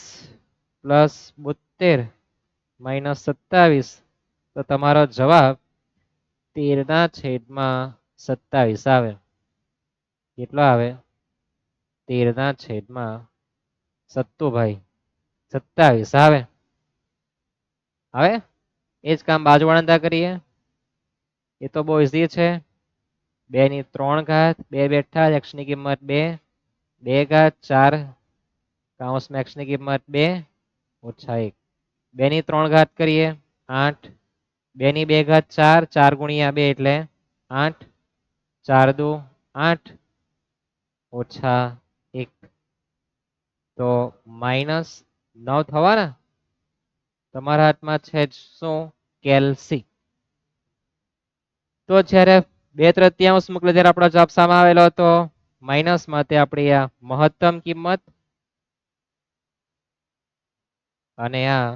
પ્લસ 72 -27 તો તમારો જવાબ 13/27 આવે. કેટલો આવે? 13/27 આવે. હવે એ જ કામ બાજુવાળા કરીએ. એ તો બહુ ઈઝી છે. 2 ની 3 ઘાત 2 બેઠા x ની કિંમત 2 2 ઘાત 4 કૌંસમાં x ની કિંમત 2 ઓછા 1 2 ની 3 ઘાત કરીએ 8 2 ની 2 ઘાત 4 4 ગુણ્યા 2 એટલે 8 4 દુ 8 ઓછા 1 તો -9 થવાના. તમારા હાથમાં છે શું? કેલ્સી. તો જ્યારે 2/3 મોકલે ત્યારે આપણો જવાબ સામે આવેલો હતો માઇનસ માં તે આપણી આ મહત્તમ કિંમત અને આ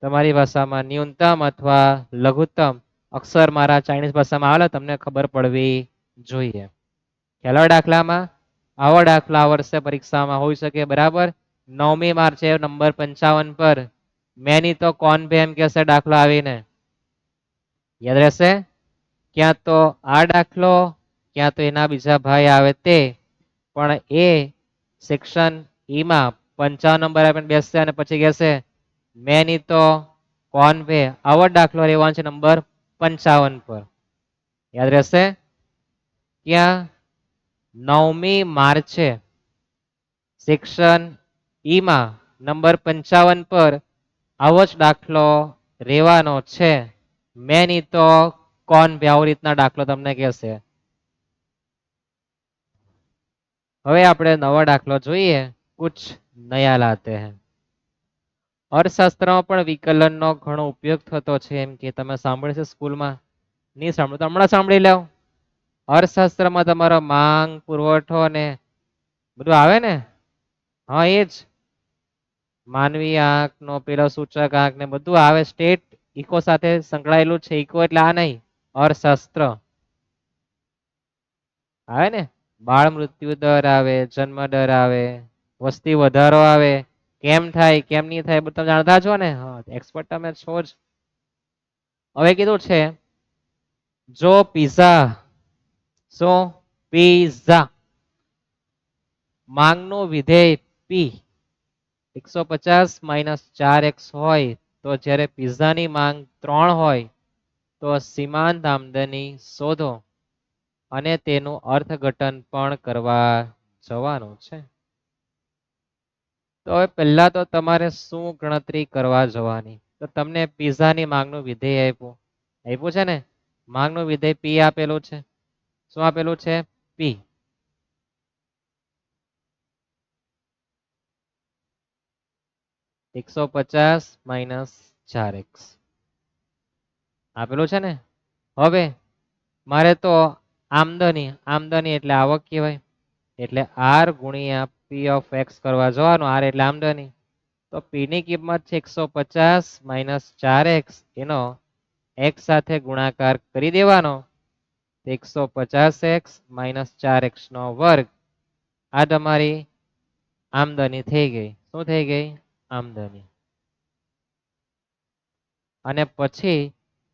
તમારી ભાષામાં ન્યૂનતમ અથવા લઘુત્તમ અક્ષર મારા ચાઇનીઝ ભાષામાં આવેલા તમને ખબર પડવી જોઈએ. ખ્યાલ આવે દાખલામાં? આવો દાખલા આ વર્ષે પરીક્ષામાં હોઈ શકે. બરાબર. 9મી માર્ચે નંબર 55 પર મેં નહીં તો કોણ બે એમ કહેશે દાખલો આવીને. યાદ રહેશે? ક્યાં તો આ દાખલો ક્યાં તો એના બીજા ભાઈ આવે તે. પણ એ સેક્શન ઈમાં 55 નંબર આપીને બેસશે અને પછી કહેશે મેં નહીં તો કોણ બે. આવો દાખલો રહેવાનો છે નંબર 55 પર. યાદ રહેશે? ક્યાં? 9મી માર્ચે સેક્શન ઈમાં નંબર 55 પર આવો જ દાખલો રહેવાનો છે. મેં નહીં તો કોણ બે. આવી રીતના દાખલો તમને કહેશે. હવે આપણે નવો દાખલો જોઈએ. કુછ નયા લાતે હૈ. અર્થશાસ્ત્રમાં પણ વિકલનનો ઘણો ઉપયોગ થતો છે એમ કે તમે સાંભળ્યું છે સ્કૂલમાં. નહીં સાંભળ્યું તો હમણાં સાંભળી લો. અર્થશાસ્ત્રમાં તમારો માંગ પુરવઠો ને બધું આવે ને. હા એ જ માનવી આંક નો પેલો સૂચક આંક ને બધું આવે. સ્ટેટ ઇકો સાથે સંકળાયેલું છે. ઇકો એટલે આ નહીં, અર્થશાસ્ત્ર આવે ને. બાળ મૃત્યુ દર આવે, જન્મ દર આવે, વસ્તી વધારો આવે, કેમ થાય કેમ નહીં થાય બધું તમે જાણતા છો ને. હા એક્સપર્ટ તમે છો જ. હવે કીધું છે જો પીઝા પીઝા માંગનું વિધેય પી 150 - 4x હોય તો જ્યારે પીઝાની માંગ 3 હોય તો સીમાંત આમદની શોધો અને તેનું અર્થઘટન પણ કરવા જવાનું છે. તો હવે પહેલા તો તમારે શું ગણતરી કરવા જવાની? તો તમને પીઝાની માંગનું વિધેય આપ્યું છે ને. માંગનું વિધેય પી આપેલું છે. શું આપેલું છે? પી. -150 - 4x આપેલું છે ને. હવે મારે તો આમદની એટલે આવક કહેવાય. એટલે આર ગુણ્યા પી ઓફ એક્સ કરવા જવાનું. આર એટલે આમદની. તો પી ની કિંમત છે 150 - 4x. એનો x સાથે ગુણાકાર કરી દેવાનો. 150x - 4x નો વર્ગ. આ તમારી આમદની થઈ ગઈ. શું થઈ ગઈ? આમદની. અને પછી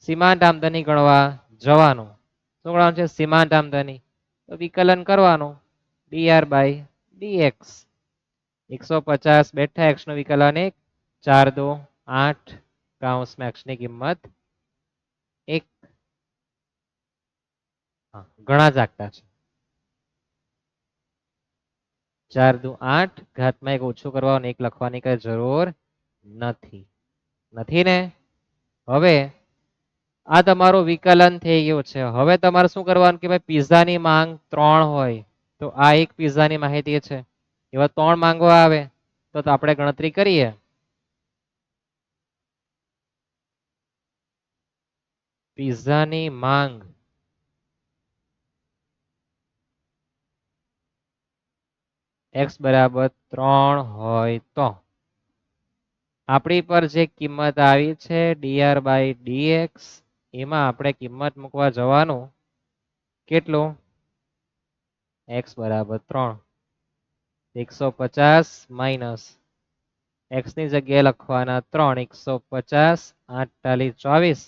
સીમાંત આમદની ગણવા જવાનું. શું ગણવાનું છે? સીમાંત આમદની. તો વિકલન કરવાનું. dr/dx 150 બેઠા x નું વિકલન 1 4 2 8 કૌંસમાં x ની કિંમત 1. ઘણા જાગતા છે. 4 દુ 8 ઘાતમાં 1 ઓછું કરવાનું 1 લખવાની કઈ જરૂર નથી. નથી ને. હવે આ તમારું વિકલન થઈ ગયું છે. હવે તમારે શું કરવાનું કે ભાઈ પીઝાની માંગ 3 હોય તો આ એક પીઝાની માહિતી છે. એવા 3 માંગો આવે તો આપણે ગણતરી કરીએ. પીઝાની માંગ x બરાબર 3 હોય તો આપણી પર જે કિંમત આવી છે dr બાય dx એમાં આપણે કિંમત મૂકવા જવાનું કેટલું x બરાબર 3 150 માઇનસ x ની જગ્યાએ લખવાના 3 150 8 તાલી 24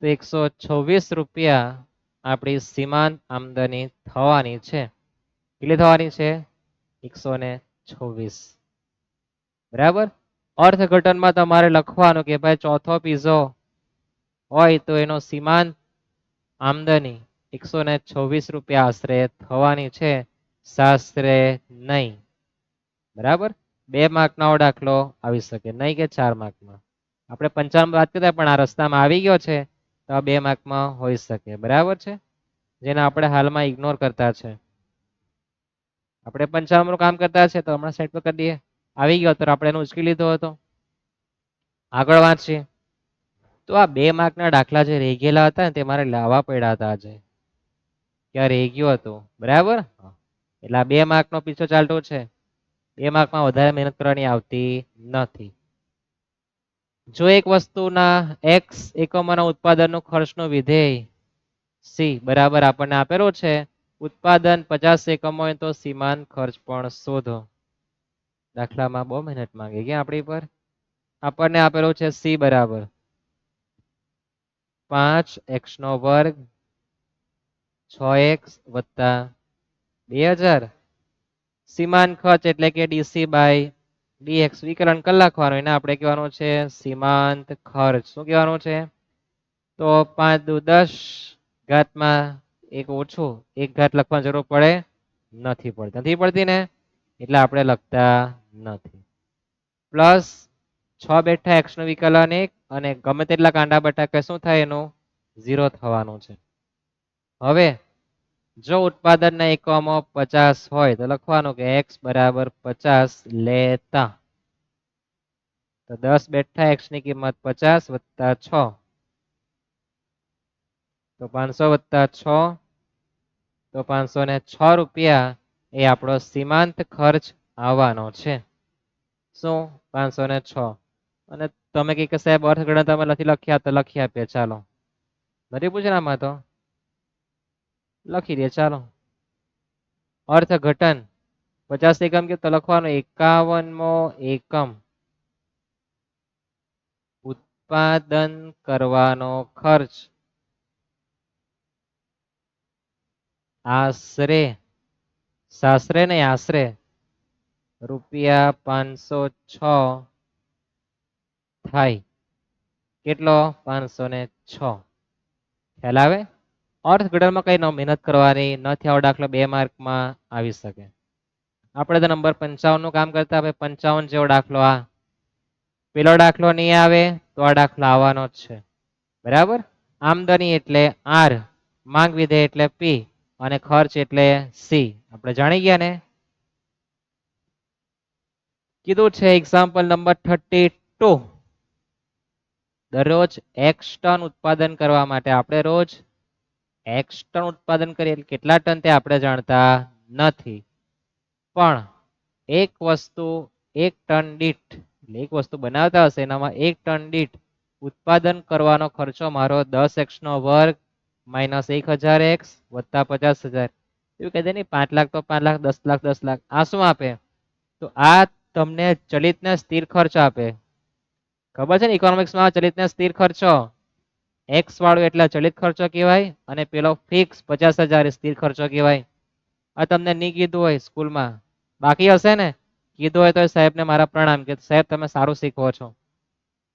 તો 126 રૂપિયા આપણી સીમાંત આમદની થવાની છે. કેટલી થવાની છે 126. બરાબર. અર્થઘટનમાં તમારે લખવાનું કે ભાઈ ચોથો પીઝો હોય તો એનો સીમાંત આમદની 126 રૂપિયા આશરે થવાની છે, શાસ્ત્રે નહીં. બરાબર. 2 માર્કનો દાખલો આવી શકે, નહીં કે 4 માર્કમાં. આપણે 55 વાત કરતા પણ આ રસ્તામાં આવી ગયો છે તો આ 2 માર્કમાં હોઈ શકે. બરાબર છે, જેને આપણે હાલમાં ઇગ્નોર કરતા છે. આપણે 55 નું કામ કરતા છે તો હમણાં સાઈડ પર કરી દઈએ. આવી ગયો તો આપણે એનો ઉચકી લીધો હતો. આગળ વાંચીએ તો આ 2 માર્કના દાખલા જે રહી ગયેલા હતા ને તે મારે લાવવા પડ્યા હતા આજે. ક્યાં રહી ગયો હતો. બરાબર. એટલે આ 2 માર્કનો પીછો ચાલતો છે. 2 માર્કમાં વધારે મહેનત કરવાની આવતી નથી. જો એક વસ્તુના x એકમોના ઉત્પાદનનો ખર્ચનો વિધેય c બરાબર આપણને આપેલો છે, ઉત્પાદન 50 એકમો હોય તો સીમાંત ખર્ચ પણ શોધો. દાખલામાં બહુ મહેનત માંગી ગયા આપણી પર. આપણને આપેલું છે c બરાબર 5x નો વર્ગ 6x વત્તા 2000. સીમાંત ખર્ચ એટલે કે ડીસી બાય dx વિકલન કરી નાખવાનું. એને આપણે કહેવાનું છે સીમાંત ખર્ચ. શું કહેવાનું છે? તો 5 દુ 10 ઘાતમાં એક ઓછું, એક ઘાત લખવાની જરૂર પડે નથી પડતી ને, એટલે આપણે લખતા નથી. પ્લસ 6 બેઠા x નું વિકલન 1 અને ગમે તેટલા કાંડા બટાકા શું થાય એનું 0 થવાનું છે. હવે જો ઉત્પાદનના એકમો 50 હોય તો લખવાનું કે x બરાબર 50 લેતા. તો 10 બેઠા x ની કિંમત 50 વત્તા 6 તો 500 વત્તા 6 તો 506 રૂપિયા એ આપણો સીમાંત ખર્ચ આવવાનો છે. શું 506. અને તમે કઈ કે સાહેબ અર્થઘટન તમે નથી લખ્યા તો લખી આપીએ. ચાલો, નથી પૂછ્યું આમાં તો લખી દે. ચાલો, અર્થઘટન 50 એકમ કે તો લખવાનું 51મો એકમ ઉત્પાદન કરવાનો ખર્ચ આશરે, સાસરે ને આશરે રૂપિયા 506 થાય. કેટલો? 506. ખ્યાલ આવે? અર્થઘટનમાં કઈ મહેનત કરવાની નથી. આવો દાખલો 2 માર્કમાં આવી શકે. આપણે તો નંબર 55 નું કામ કરતા. હવે 55 જેવો દાખલો આ પેલો દાખલો નહીં આવે તો આ દાખલો આવવાનો જ છે. બરાબર. આમદની એટલે આર, માંગ વિધેય એટલે પી અને ખર્ચ એટલે સી. આપણે જાણી ગયા ને. કીધું છે એક્ઝામ્પલ નંબર 32. દરરોજ x ટન ઉત્પાદન કરવા માટે આપણે રોજ x ટન ઉત્પાદન કરીએ એટલે કેટલા ટન તે આપણે જાણતા નથી. પણ એક વસ્તુ 1 ટન દીઠ, એક વસ્તુ બનાવતા હશે એનામાં 1 ટન દીઠ ઉત્પાદન કરવાનો ખર્ચો મારો 10x નો વર્ગ માઇનસ 1000x વત્તા 50000. એવું કહે નહીં 5 લાખ તો 5 લાખ, 10 લાખ 10 લાખ. આ શું આપે? તો આ તમને ચલિતને સ્થિર ખર્ચ આપે. ખબર છે ને ઇકોનોમિક્સમાં ચલિતને સ્થિર ખર્ચો x વાળું એટલે ચલિત ખર્ચો કહેવાય અને પેલો ફિક્સ 50000 સ્થિર ખર્ચો કહેવાય. આ તમને નહીં કીધું હોય સ્કૂલમાં, બાકી હશે ને, કીધું હોય તો સાહેબને મારા પ્રણામ કે સાહેબ તમે સારું શીખવો છો,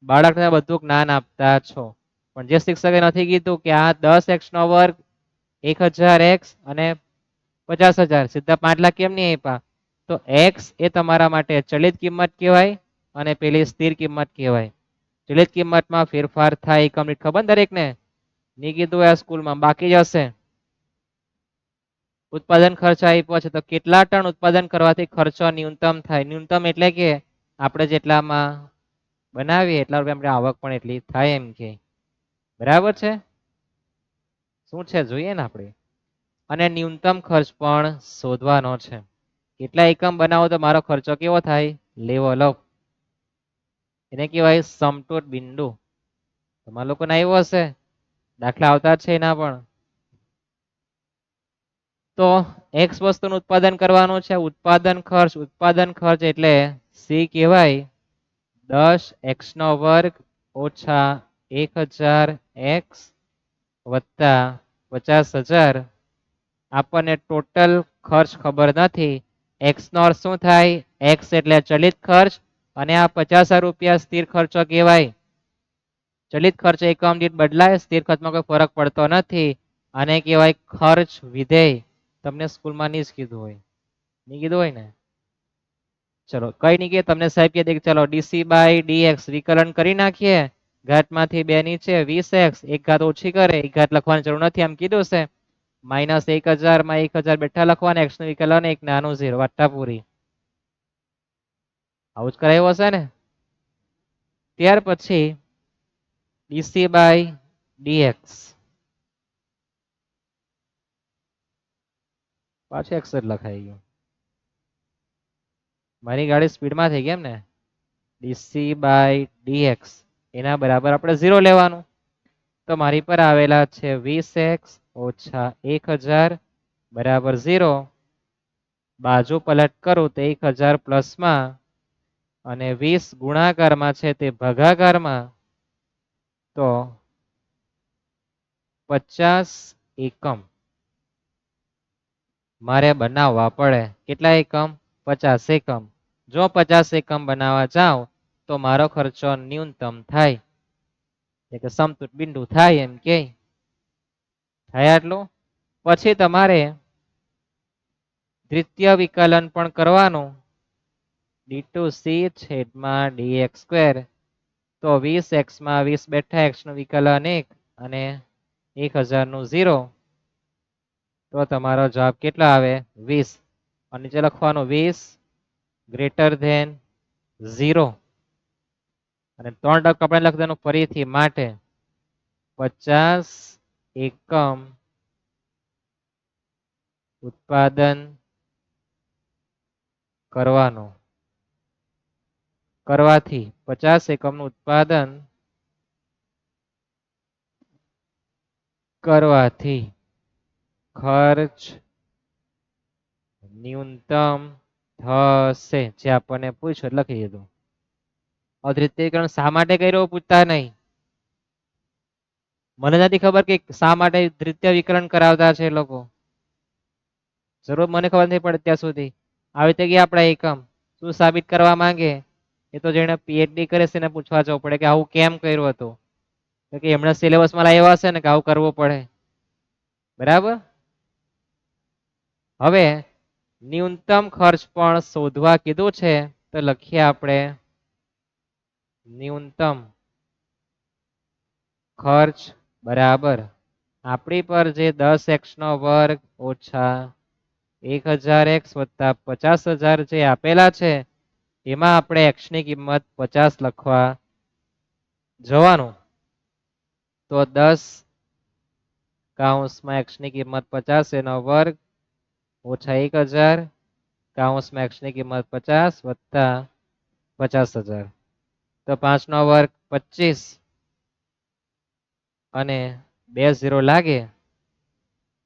બાળકને બધું જ્ઞાન આપતા છો. પણ જે શિક્ષકે નથી કીધું કે આ 10x નો વર્ગ 1000x અને 50000 સીધા 5 લાખ કેમ નહીં આપ્યા? તો x એ તમારા માટે ચલિત કિંમત કહેવાય અને પેલી સ્થિર કિંમત કહેવાય. ચલિત કિંમતમાં ફેરફાર થાય એકમ દીઠ. ખબર દરેકને? નહીં કીધું આ સ્કૂલમાં, બાકી જ હશે. ઉત્પાદન ખર્ચ આપ્યો છે તો કેટલા ટન ઉત્પાદન કરવાથી ખર્ચો ન્યૂનતમ થાય. ન્યૂનતમ એટલે કે આપણે જેટલામાં બનાવીએ એટલા રૂપિયા આપણે આવક પણ એટલી થાય એમ કે. બરાબર છે? શું છે જોઈએ ને આપણે. અને ન્યૂનતમ ખર્ચ પણ શોધવાનો છે. કેટલા એકમ બનાવો તો મારો ખર્ચો કેવો થાય? Level up. એને કહેવાય સમતોલ બિંદુ. તમારા લોકોને આવ્યો હશે, દાખલા આવતા જ છે એના પણ. તો એક્સ વસ્તુનું ઉત્પાદન કરવાનું છે, ઉત્પાદન ખર્ચ એટલે સી કહેવાય 10x² ઓછા 1000 એક્સ વત્તા 50,000. આપણને ટોટલ ખર્ચ ખબર નથી. એક્સ નો અર્થ શું થાય? એક્સ એટલે ચલિત ખર્ચ અને આ 50,000 રૂપિયા સ્થિર ખર્ચો કહેવાય. ચલિત ખર્ચ એકમ દીઠ બદલાય, સ્થિર ખર્ચમાં કોઈ ફરક પડતો નથી. આને કહેવાય ખર્ચ વિધેય. તમને સ્કૂલમાં નહીં જ કીધું હોય, નહીં કીધું હોય ને? ચલો કઈ નહીં કે તમને સાહેબ કહે કે ચલો ડીસી બાય ડીએક્સ વિકલન કરી નાખીએ. ઘાતમાંથી 2 નીચે 20x, એક ઘાત ઓછી કરે, એક ઘાત લખવાની જરૂર નથી આમ કીધું છે. -1000 માં 1000 બેઠા લખવાના, x નું વિકલન એક નાનું 0, વાટા પૂરી. આવું જ કરાયું હશે ને? ત્યાર પછી ડીસી બાય ડીએક્સ પાછું x જ લખાઈ ગયું. મારી ગાડી સ્પીડમાં થઈ ગઈ એમ ને? ડીસી બાય ડીએક્સ એના બરાબર આપણે 0 લેવાનું. તો મારી પર આવેલા છે 20x ઓછા 1000 બરાબર 0. બાજુ પલટ કરું તો 1000 પ્લસમાં અને 20 ગુણાકારમાં છે તે ભાગાકારમાં. તો 50 એકમ મારે બનાવવા પડે. કેટલા એકમ? 50 એકમ. જો 50 એકમ બનાવવા જાઉં તો મારો ખર્ચો ન્યૂનતમ થાય, એટલે સમતૂર બિંદુ થાય એમ કે થાય આટલું. પછી તમારે દ્વિતીય વિકલન પણ કરવાનું. d2c છેદમાં dx². તો 20x માં 20 બેઠા, x નું વિકલન 1 અને 1000 નું 0. તો તમારો જવાબ કેટલો આવે? 20. અને નીચે લખવાનું 20 ગ્રેટર ધેન 0. અને 3 ટકા આપણે લખી દેવાનું ફરીથી માટે 50 એકમ ઉત્પાદન કરવાથી 50 એકમનું ઉત્પાદન કરવાથી ખર્ચ ન્યૂનતમ થશે. જે આપણને પૂછ્યું લખી દીધું. દ્વિતીયકરણ શા માટે કર્યો પૂછતા નહીં. મને નથી ખબર કે શા માટે દ્વિતીય વિકલન કરાવતા છે લોકો. જરૂર મને ખબર નહીં પડે ત્યાં સુધી. આવી રીતે ગયા આપણા એકમ શું સાબિત કરવા માંગે એ તો જેને પીએચડી કરે છે એને પૂછવા જવું પડે કે આવું કેમ કર્યું હતું. કે એમણે સિલેબસમાં લાવ્યા હશે ને કે આવું કરવું પડે. બરાબર. હવે ન્યૂનતમ ખર્ચ પણ શોધવા કીધું છે તો લખીએ આપણે ન્યૂનતમ ખર્ચ બરાબર આપણી પર જે 10x² ઓછા 1000x વત્તા 50,000 જે આપેલા છે એમાં આપણે x ની કિંમત 50 લખવા જવાનું. તો 10 કૌંસમાં x ની કિંમત 50 એનો વર્ગ ઓછા 1000 કૌંસમાં x ની કિંમત 50 વત્તા 50,000. તો 5 નો વર્ગ 25 અને 2 0 લાગે.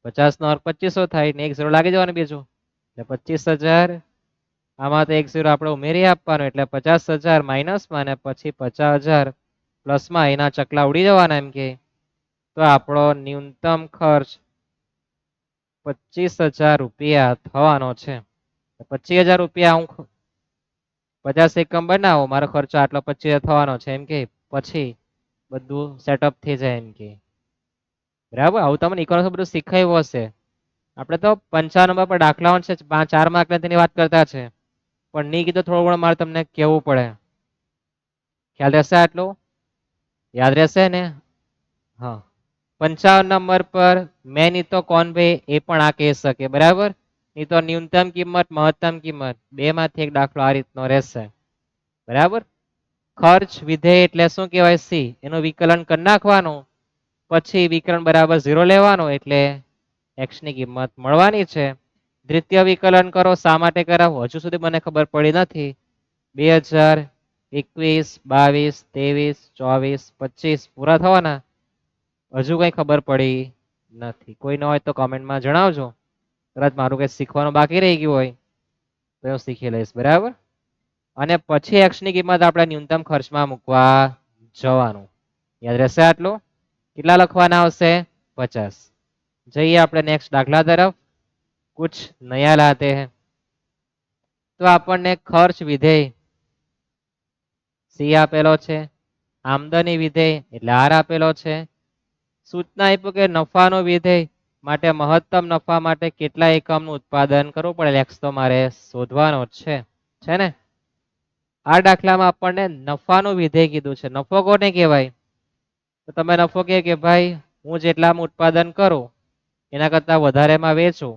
50 નો વર્ગ 2500 થાય ને 1 0 લાગી જવાનું બીજું એટલે 25,000. આમાં તો 1 0 આપણે ઉમેરી આપવાનું એટલે 50,000 માઇનસમાં અને પછી 50,000 પ્લસમાં. એના ચકલા ઉડી જવાના એમ કે. તો આપણો ન્યૂનતમ ખર્ચ 25,000 રૂપિયા થવાનો છે. 25,000 રૂપિયા હું 50 એકમ બનાવો મારો ખર્ચો આટલો 25,000 થવાનો છે એમ કે પછી બધું સેટઅપ થઈ જાય એમ કે. બરાબર. આવું તમને ઇકોનોમિક્સ બધું શીખાયું હશે. આપણે તો 55 નંબર પર દાખલાઓ છે 4 માર્ક તેની વાત કરતા છે પણ નહીં કીધું થોડું ઘણું મારે તમને કહેવું પડે. ખ્યાલ રહેશે આટલું? યાદ રહેશે ને? હા. 55 નંબર પર મેં નહીં તો કોણ ભાઈ એ પણ આ કહી શકે. બરાબર. નહીં તો ન્યૂનતમ કિંમત મહત્તમ કિંમત બે માંથી એક દાખલો આ રીતનો રહેશે. બરાબર. ખર્ચ વિધેય એટલે શું કહેવાય? સી. એનું વિકલન કરી નાખવાનું પછી વિકલન બરાબર 0 લેવાનો એટલે x ની કિંમત મળવાની છે. દ્વિતીય વિકલન કરો, શા માટે કરાવવું હજુ સુધી મને ખબર પડી નથી. 2021, 22, 23, 24, 25 પૂરા થવાના, હજુ કઈ ખબર પડી નથી. કોઈ ન હોય તો કોમેન્ટમાં જણાવજો. કદાચ મારું કઈ શીખવાનું બાકી રહી ગયું હોય તો હું શીખી લઈશ, બરાબર. અને પછી x ની કિંમત આપણે ન્યૂનતમ ખર્ચમાં મૂકવા જવાનું. યાદ રહેશે આટલું? કેટલા લખવાના આવશે? 50. જઈએ આપણે નેક્સ્ટ દાખલા તરફ. कुछ नया लाते हैं. તો આપણને ખર્ચ વિધેય સી આપેલો છે, આમદની વિધેય એટલે આર આપેલો છે, સૂચના આપ્યું કે નફાનો વિધેય માટે મહત્તમ નફા માટે કેટલા એકમનું ઉત્પાદન કરવું પડે, એક્સ તો મારે શોધવાનો જ છે ને. આ દાખલામાં આપણને નફાનું વિધેય કીધું છે. નફો કોને કહેવાય? તો તમે નફો કે ભાઈ હું જેટલામાં ઉત્પાદન કરું એના કરતા વધારેમાં વેચું,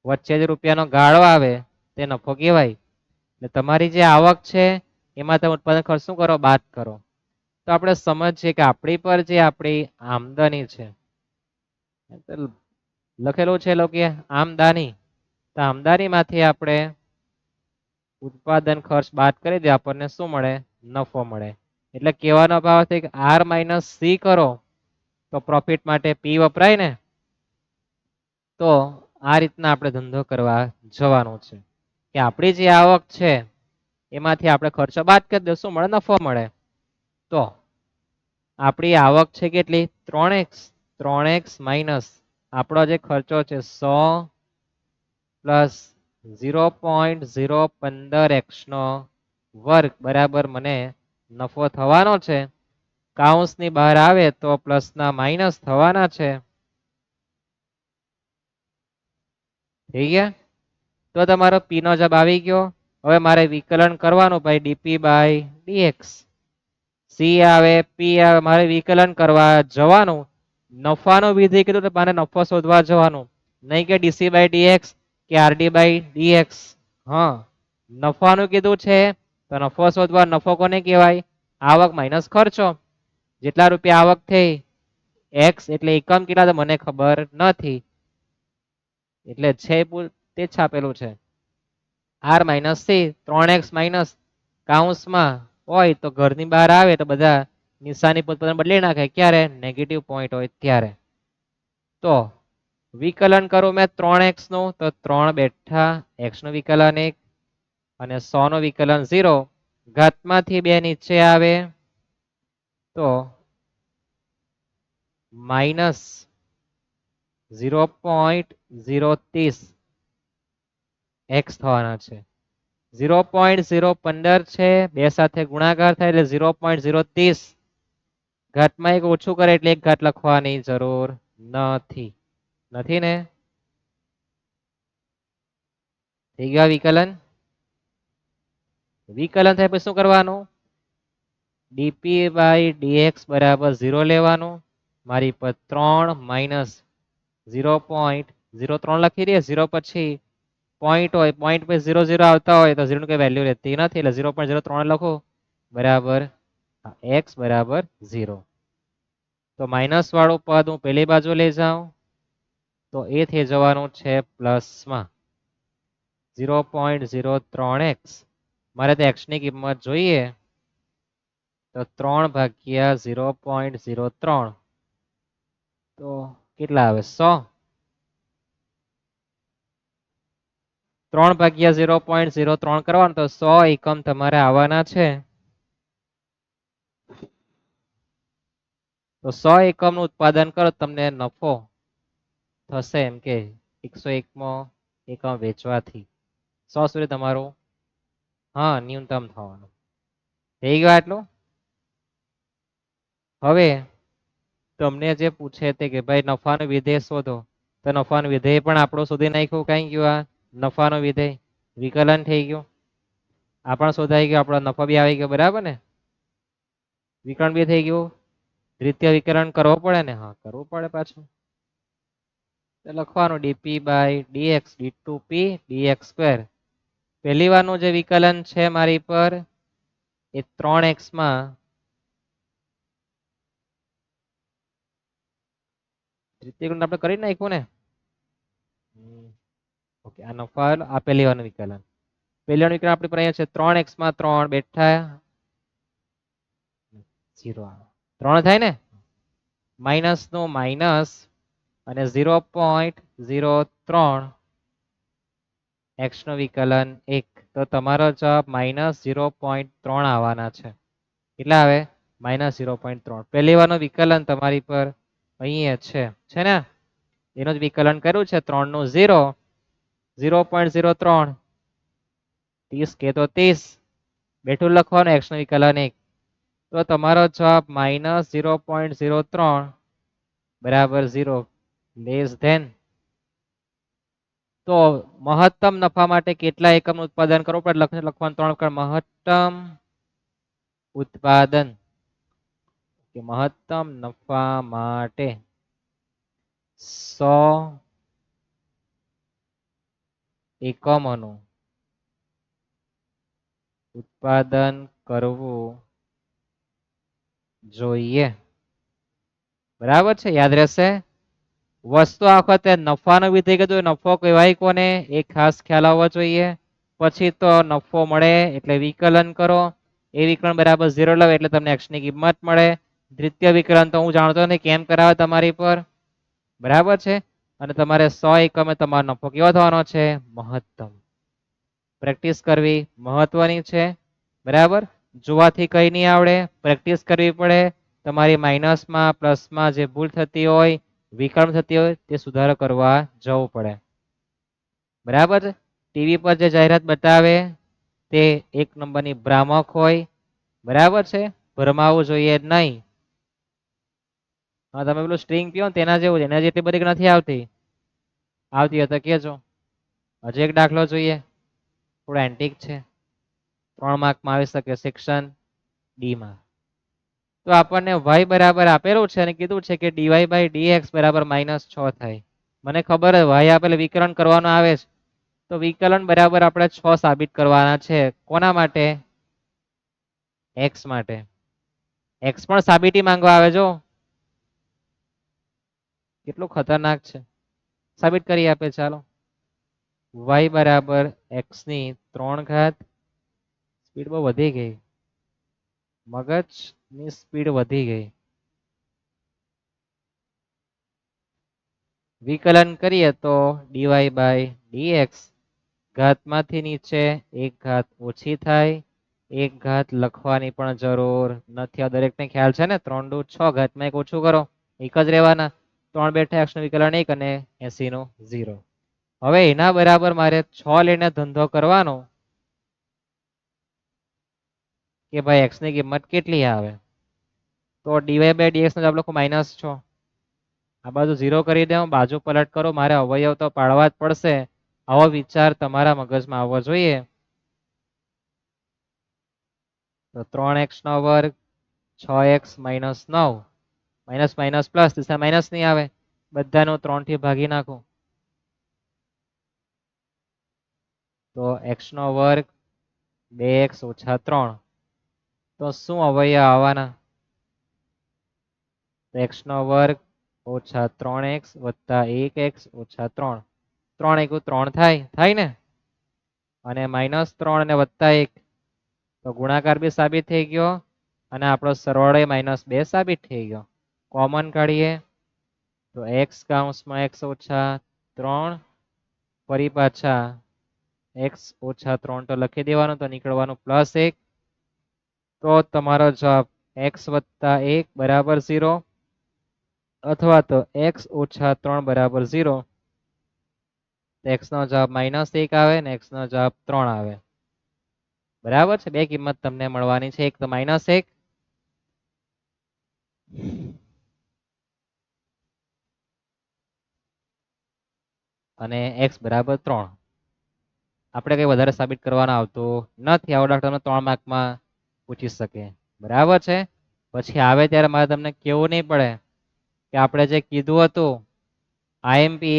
વચ્ચે જે રૂપિયાનો ગાળો આવે તે નફો કહેવાય. એટલે તમારી જે આવક છે એમાં તમે ઉત્પાદન ખર્ચ શું કરો? બાદ કરો. તો આપણે સમજીએ કે આપણી પર જે આપણી આમદની છે, લખેલું છે લોકો આમદાની, તો આમદાનીમાંથી આપણે ઉત્પાદન ખર્ચ બાદ કરી દે, આપણને શું મળે? નફો મળે. એટલે કહેવાનો ભાવ છે કે આર માઇનસ સી કરો તો પ્રોફિટ માટે પી વપરાય ને. તો આ રીતના આપણે ધંધો કરવા જવાનું છે કે આપણી જે આવક છે એમાંથી આપણે ખર્ચો બાદ કરી દે, શું મળે? નફો મળે. તો આપણી આવક છે કેટલી? 3x. 3x માઇનસ આપણો જે ખર્ચો છે 100 પ્લસ 0.015x નો વર્ગ બરાબર મને નફો થવાનો છે. કાઉન્સની બહાર આવે તો પ્લસના માઇનસ થવાના છે. થઈ ગયા? તો તમારો પી નો જવાબ આવી ગયો. હવે મારે વિકલન કરવાનું ભાઈ ડીપી બાય ડીએક્સ. સી આવે, પી આવે, મારે વિકલન કરવા જવાનું. નફાનો વિધેય કીધું તો મારે નફો શોધવા જવાનું, નહીં કે ડીસી બાય ડીએક્સ કે આરડી બાય ડીએક્સ. હા, નફાનું કીધું છે તો નફો શોધવા. નફો કોને કહેવાય? આવક માઇનસ ખર્ચો. જેટલા રૂપિયા આવક થઈ એક્સ એટલે એકમ કેટલા તો મને ખબર નથી, એટલે છે તે છાપેલું છે R minus C. 3x minus કાઉન્સમાં હોય તો ઘરની બહાર આવે તો બધા નિશાની પોતપોતાને બદલી નાખે. ક્યારે? નેગેટિવ પોઈન્ટ હોય ત્યારે. તો વિકલન કરું મેં 3x નું તો 3 બેઠા x નું વિકલન 1 અને 100 નું વિકલન 0. ઘાતમાંથી 2 નીચે આવે તો માઇનસ 0.030 x થવાના છે. 0.015 છે, બે સાથે ગુણાકાર થાય એટલે 0.030. ઘાતમાં એક ઓછું કરે એટલે એક ઘાત લખવાની જરૂર નથી. નથી ને? થઈ ગયા વિકલન? વિકલન થાય પછી શું કરવાનું? ડીપી બાય ડીએક્સ બરાબર 0 લેવાનું. મારી પર 3 માઇનસ 0.03 લખી દઈએ. 0 પછી પોઈન્ટ હોય, પોઈન્ટ પછી 0 0 આવતા હોય તો 0 ની કઈ વેલ્યુ રહેતી નથી, એટલે 0.03 લખો બરાબર x બરાબર 0. તો માઇનસ વાળું પદ હું પેલી બાજુ લઈ જાઉં તો એ થઈ જવાનું છે પ્લસમાં 0.03x. મારે તો x ની કિંમત જોઈએ તો 3 ભાગ્યા 0.03 તો કેટલા આવે? 100. 3 ભાગ્યા 0.03 કરવાનું તો 100 એકમ તમારે આવવાના છે. તો 100 એકમ નું ઉત્પાદન કરો તમને નફો થશે એમ કે 101 એકમ વેચવાથી 100 સુધી તમારું હા ન્યૂનતમ થવાનું. થઈ ગયું આટલું? હવે તમને જે પૂછે તે કે ભાઈ નફાનું વિધેય શોધો, તો નફાનું વિધેય પણ આપણું શોધી નાખ્યું. કઈ ગયું? આ નફાનું વિધેય વિકલન થઈ ગયું. આ પણ શોધાઈ ગયું, આપણો નફો બી આવી ગયો, બરાબર ને? વિકલન બી થઈ ગયું. દ્વિતીય વિકલન કરવો પડે ને? હા કરવું પડે પાછું. લખવાનું DP by dx d2p dx². પહેલી વારનું જે વિકલન છે મારી પર એ 3x માં દ્વિતીય આપણે કરી નાખ્યું ને. ઓકે, આ નફો આવેલો. આ પહેલી વારનું વિકલન. પહેલી વારનું વિકલન આપણી પર અહીંયા છે 3x માં 3 બેઠા 0 આવે. 3 થાય ને, માઇનસ નું માઇનસ અને 0.03 x નું વિકલન 1. તો તમારો જવાબ -0.3 આવવાના છે. કેટલા આવે? -0.3. પહેલી વારનું વિકલન તમારી પર અહીંયા છે ને, એનું જ વિકલન કર્યું છે 3 નું 0.03 30 કે તો 30 બેઠું લખવાનું x નું વિકલન 1. તો તમારો જવાબ -0.03 બરાબર 0 લેસ ધેન. તો મહત્તમ નફા માટે કેટલા એકમનું ઉત્પાદન કરવું પડે? લખવાનું 3 વખત મહત્તમ ઉત્પાદન કે મહત્તમ નફા માટે 100 એકમોનું ઉત્પાદન કરવું જોઈએ. બરાબર છે, યાદ રહેશે. વસ્તુ આ વખતે નફાનો વિધેય કીધું, નફો કહેવાય કોને એ ખાસ ખ્યાલ આવવો જોઈએ. પછી તો નફો મળે એટલે વિકલન કરો, એ વિકલન બરાબર 0 લાવે એટલે તમને x ની કિંમત મળે. દ્વિતીય વિકલન તો હું જાણતો નથી કેમ કરાવે તમારી પર, બરાબર છે. અને તમારે 100 એકમે તમારો નફો કેવો થવાનો છે? મહત્તમ. પ્રેક્ટિસ કરવી મહત્વની છે, બરાબર. જોવાથી કઈ નહીં આવડે, પ્રેક્ટિસ કરવી પડે. તમારી માઇનસમાં પ્લસમાં જે ભૂલ થતી હોય, વિકલ્પ થતી હોય, તે સુધારો કરવા જવું પડે. બરાબર. ટીવી પર જે જાહેરાત બતાવે તે 1 નંબરની ભ્રામક હોય, બરાબર છે. ભરમાવું જોઈએ નહીં. હા, તમે પેલું સ્ટ્રિંગ પીઓ ને તેના જેવું, એના જેટલી બધી નથી આવતી. આવતી હોય તો કહેજો. હજી એક દાખલો જોઈએ, થોડો એન્ટિક છે, 3 માર્કમાં આવી શકે સેક્શન ડી માં. તો આપણને y બરાબર આપેલું છે અને કીધું છે કે dy/dx બરાબર -6 થાય. મને ખબર હોય y આપેલ વિકલન કરવાનું આવે છે, તો વિકલન બરાબર આપણે 6 સાબિત કરવાના છે. કોના માટે? x માટે. x પણ સાબિતી માંગવા આવે જો, કેટલું ખતરનાક છે. સાબિત કરી આપે. ચાલો, y બરાબર x ની 3 ઘાત. સ્પીડ બહુ વધી ગઈ, મગજની સ્પીડ વધી ગઈ. વિકલન કરીએ તો dy/dx ઘાતમાંથી નીચે 1 ઘાત ઓછી થાય. 1 ઘાત લખવાની પણ જરૂર નથી. આ દરેકને ખ્યાલ છે ને, 3 દુ 6 ઘાતમાં 1 ઓછું કરો, 1 જ રહેવાના. 3 બેઠા x નું વિકલન 1 અને 80 નો 0. હવે એના બરાબર મારે 6 લઈને ધંધો કરવાનો કે ભાઈ x ની કિંમત કેટલી આવે. તો dy/dx નો જવાબ લખો -6. આ બાજુ 0 કરી દઉં, બાજુ પલટ કરો, મારે અવયવ તો પાડવા જ પડશે. આવો વિચાર તમારા મગજમાં આવવો જોઈએ. તો 3x નો વર્ગ 6x - 9, માઇનસ માઇનસ પ્લસ, દિશા માઇનસ નહીં આવે. બધાનું 3 થી ભાગી નાખો તો x નો વર્ગ 2x - 3. તો શું અવયવ આવવાના? x નો વર્ગ ઓછા 3x વત્તા 1x ઓછા 3. 3 × 3 થાય ને, અને -3 અને +1 તો ગુણાકાર બી સાબિત થઈ ગયો અને આપણો સરવાળો -2 સાબિત થઈ ગયો. કોમન કાઢીએ તો x કૌંસમાં x ઓછા 3 ફરી પાછા x ઓછા 3 તો લખી દેવાનું, તો નીકળવાનું +1. તો તમારો જવાબ x વત્તા 1 બરાબર 0 અથવા તો x ઓછા 3 બરાબર 0. x નો જવાબ -1 આવે ને x નો જવાબ 3 આવે. બરાબર છે. બે કિંમત તમને મળવાની છે, એક તો -1 અને x બરાબર 3. આપણે કઈ વધારે સાબિત કરવાનું આવતું નથી. આવો દાખલો 3 માર્કમાં પૂછી શકે. બરાબર છે. પછી આવે ત્યારે મારે તમને કેવું નહીં પડે કે આપણે જે કીધું હતું IMPI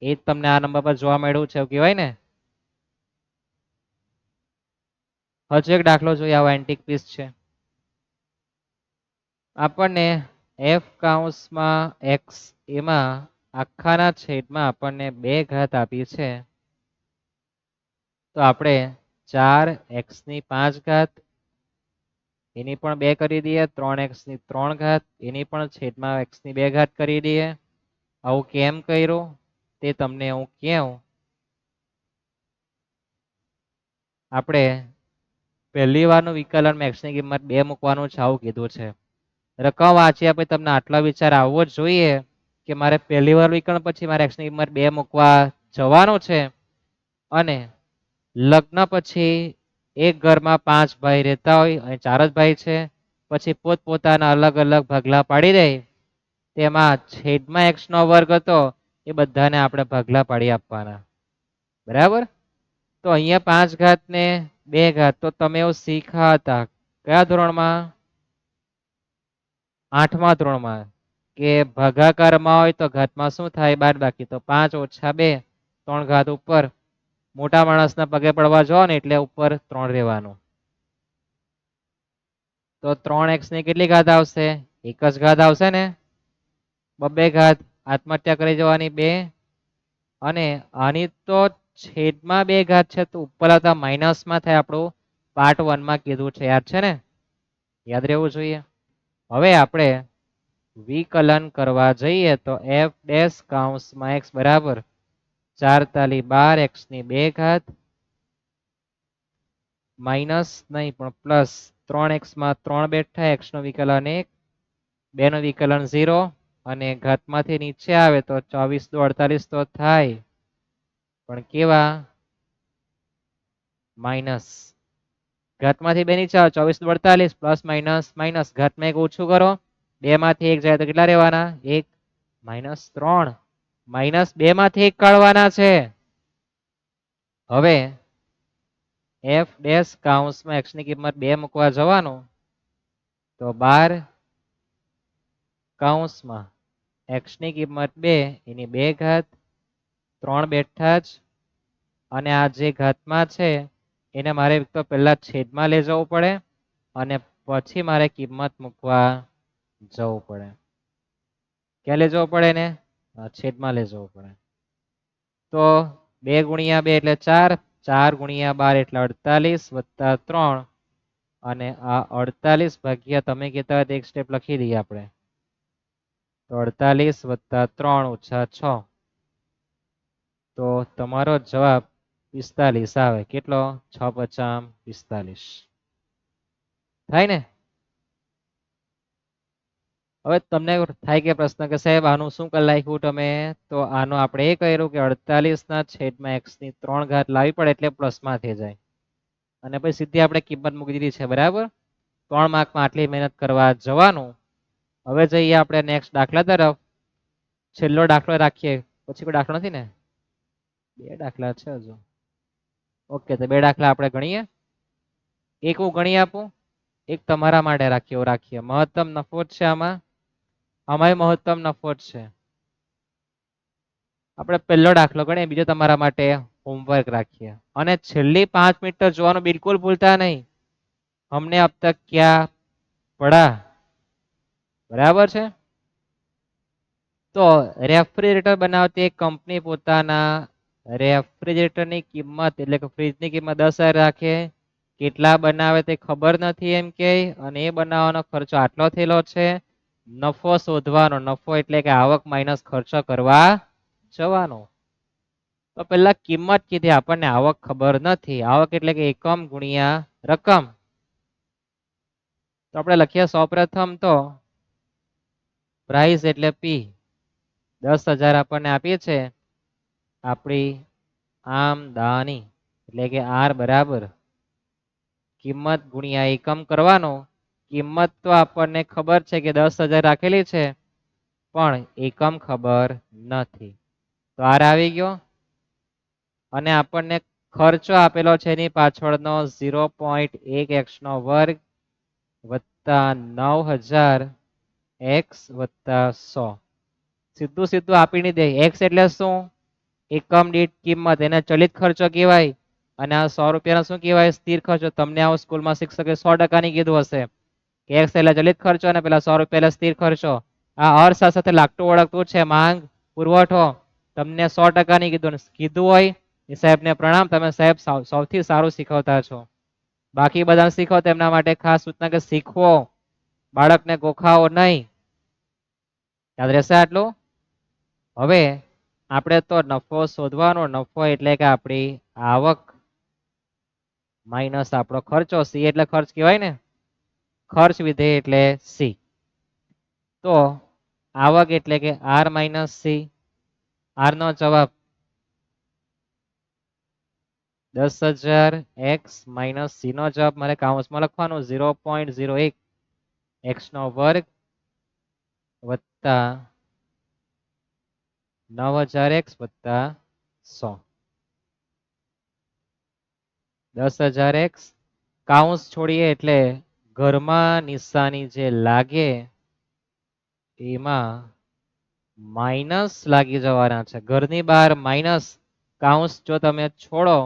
એ જ તમને આ નંબર પર જોવા મળ્યું છે એવું કહેવાય ને. હજુ એક દાખલો જોઈએ, આવો એન્ટિક પીસ છે. આપણને f કૌંસમાં x એમાં આખાના છેદમાં આપણને 2 ઘાત આપી છે, તો આપણે 4x ની 5 ઘાત એની પણ 2 કરી દઈએ, 3x ની 3 ઘાત એની પણ છેદમાં x ની 2 ઘાત કરી દઈએ. આવું કેમ કર્યું તે તમને હું કહું. આપણે પહેલી વારનું વિકલનમાં x ની કિંમત 2 મૂકવાનું છે આવું કીધું છે. રકમ વાંચ્યા પછી તમને આટલો વિચાર આવવો જ જોઈએ કે મારે પહેલી વાર વિકલન પછી મારે x ની કિંમત 2 મૂકવા જવાનું છે, અને લગ્ન પછી એક ઘરમાં 5 ભાઈ રહેતા હોય અને 4 જ ભાઈ છે, પછી પોતપોતાના અલગ અલગ ભાગલા પાડી દે, તેમાં છેદમાં x નો વર્ગ હતો એ બધાને આપણે ભાગલા પાડી આપવાના. બરાબર. તો અહીંયા 5 ઘાત ને 2 ઘાત, તો તમે એવું શીખ્યા હતા કયા ધોરણમાં? 8મા ધોરણમાં, કે ભાગાકારમાં હોય તો ઘાતમાં શું થાય? બાદબાકી. તો 5 - 2, 3 ઘાત ઉપર. મોટા માણસના પગે પડવા જાઓ ને એટલે ઉપર 3 રહેવાનું. તો 3x ની કેટલી ઘાત આવશે? 1 જ ઘાત આવશે ને. 2 ઘાત આત્મહત્યા કરી જવાની 2, અને આની તો છેદમાં 2 ઘાત છે તો ઉપર આવતા માઇનસમાં થાય. આપણું પાર્ટ 1 માં કીધું છે, યાદ છે ને? યાદ રહેવું જોઈએ. હવે આપણે વિકલન કરવા જઈએ તો f ડેશ કૌંસમાં x બરાબર 4 તાલી 12 x ની 2 ઘાત માઇનસ નહીં પણ પ્લસ 3x માં 3 બેઠા, x નો વિકલન 1, 2 નો વિકલન 0, અને ઘાતમાંથી નીચે આવે તો 24 દુ 48 તો થાય, પણ કેવા? માઇનસ. ઘાતમાંથી 2 નીચે આવે 24 દુ 48, પ્લસ માઇનસ માઇનસ, ઘાતમાં 1 ઓછું કરો, 2 માંથી 1 જાય તો કેટલા રહેવાના? 1, -3. -2 માંથી 1 કાઢવાના છે. હવે f ડેશ કૌંસમાં x ની કિંમત 2 મૂકવા જવાનું, તો 12 કૌંસમાં x ની કિંમત 2 એની 2 ઘાત 3 બેઠા જ, અને આ જે ઘાતમાં છે એને મારે તો પહેલા છેદમાં લઈ જવું પડે અને પછી મારે કિંમત મૂકવા જવું પડે. ક્યાં લઈ જવું પડે ને? છેદમાં લઈ જવું પડે. તો 2 × 2 એટલે 4, 4 × 12 એટલે 48 વત્તા 3, અને આ 48 ભાગ્યા તમે કહેતા હોય તો એક સ્ટેપ લખી દઈએ આપણે, તો 48 વત્તા 3 ઓછા 6, તો તમારો જવાબ 45 આવે. કેટલો? 6 × 5 = 45 થાય ને? હવે તમને થાય કે પ્રશ્ન કે સાહેબ આનું શું કરી નાખ્યું તમે? તો આનો આપણે એ કર્યું કે 48 ના છેદમાં x ની 3 ઘાત લાવવી પડે એટલે પ્લસમાં થઈ જાય, અને પછી સીધી આપણે કિંમત મૂકી દીધી છે. બરાબર. 3 માર્કમાં આટલી મહેનત કરવા જવાનું. હવે જઈએ આપણે નેક્સ્ટ દાખલા તરફ. છેલ્લો દાખલો રાખીએ, પછી કોઈ દાખલો નથી ને? 2 દાખલા છે હજુ. ઓકે, તો 2 દાખલા આપણે ગણીએ. એક હું ગણી આપું, એક તમારા માટે રાખીએ. મહત્તમ નફો છે આમાં મહત્તમ નફો છે. આપણે પહેલો દાખલો ગણીએ, બીજો તમારા માટે હોમવર્ક રાખીએ. અને છેલ્લી 5 મિનિટ તો જોવાનું બિલકુલ ભૂલતા નહીં. हमने अब तक क्या पढ़ा? બરાબર છે. તો રેફ્રિજરેટર બનાવતી એક કંપની પોતાના રેફ્રિજરેટરની કિંમત એટલે કે ફ્રીજની કિંમત 10,000 રાખે. કેટલા બનાવે તે ખબર નથી એમ કે, અને એ બનાવવાનો ખર્ચો આટલો થયેલો છે. નફો શોધવાનો, નફો એટલે કે આવક માઇનસ ખર્ચો કરવા જવાનો. તો પહેલા કિંમત કીધી, આપણને આવક ખબર નથી. આવક એટલે કે એકમ ગુણ્યા રકમ. તો આપણે લખીએ સૌપ્રથમ તો પ્રાઇસ એટલે P, 10,000 આપણને આપીએ છે. આપણી આમદની એટલે કે R બરાબર કિંમત ગુણ્યા એકમ કરવાનો. કિંમત તો આપણને ખબર છે કે 10,000 રાખેલી છે, પણ એકમ ખબર નથી. તો R આવી ગયો, અને આપણને ખર્ચો આપેલો છે એની પાછળનો 0.1 x નો વર્ગ વત્તા 9,000 x વત્તા 100. સીધું સીધું આપી દે. x એટલે શું? એકમ દીઠ કિંમત, એને ચલિત ખર્ચો કહેવાય. અને આ 100 રૂપિયાનો શું કહેવાય? સ્થિર ખર્ચો. તમને આવો સ્કૂલમાં શિક્ષકે 100% કીધું હશે કે x એટલે ચલિત ખર્ચો અને પેલા 100 રૂપિયા એટલે સ્થિર ખર્ચો. આ અર્થ સાથે લાગતું વળગતું છે. માંગ પુરવઠો તમને 100% ની કીધું હોય એ સાહેબને પ્રણામ, તમે સાહેબ સૌથી સારું શીખવતા છો. બાકી બધા શીખો તેમના માટે ખાસ સૂચના કે શીખવો, બાળકને ગોખાવો નહીં. યાદ રહેશે આટલું? હવે આપણે તો નફો શોધવાનો, નફો એટલે કે આપણી આવક માઇનસ આપણો ખર્ચો, સી એટલે ખર્ચ કહેવાય ને, ખર્ચ વિધેય એટલે સી. તો આવક એટલે કે આર માઇનસ સી. આર નો જવાબ 10,000 એક્સ માઇનસ સી નો જવાબ મારે કાઉન્સમાં લખવાનું 0.01 એક્સ નો વર્ગ વત્તા 9,000 એક્સ વત્તા 100. 10,000 એક્સ કાઉન્સ છોડીએ એટલે ઘરમાં નિશાની જે લાગે એમાં માઇનસ લાગી જવાના છે. ઘરની બહાર માઇનસ કાઉન્સ જો તમે છોડો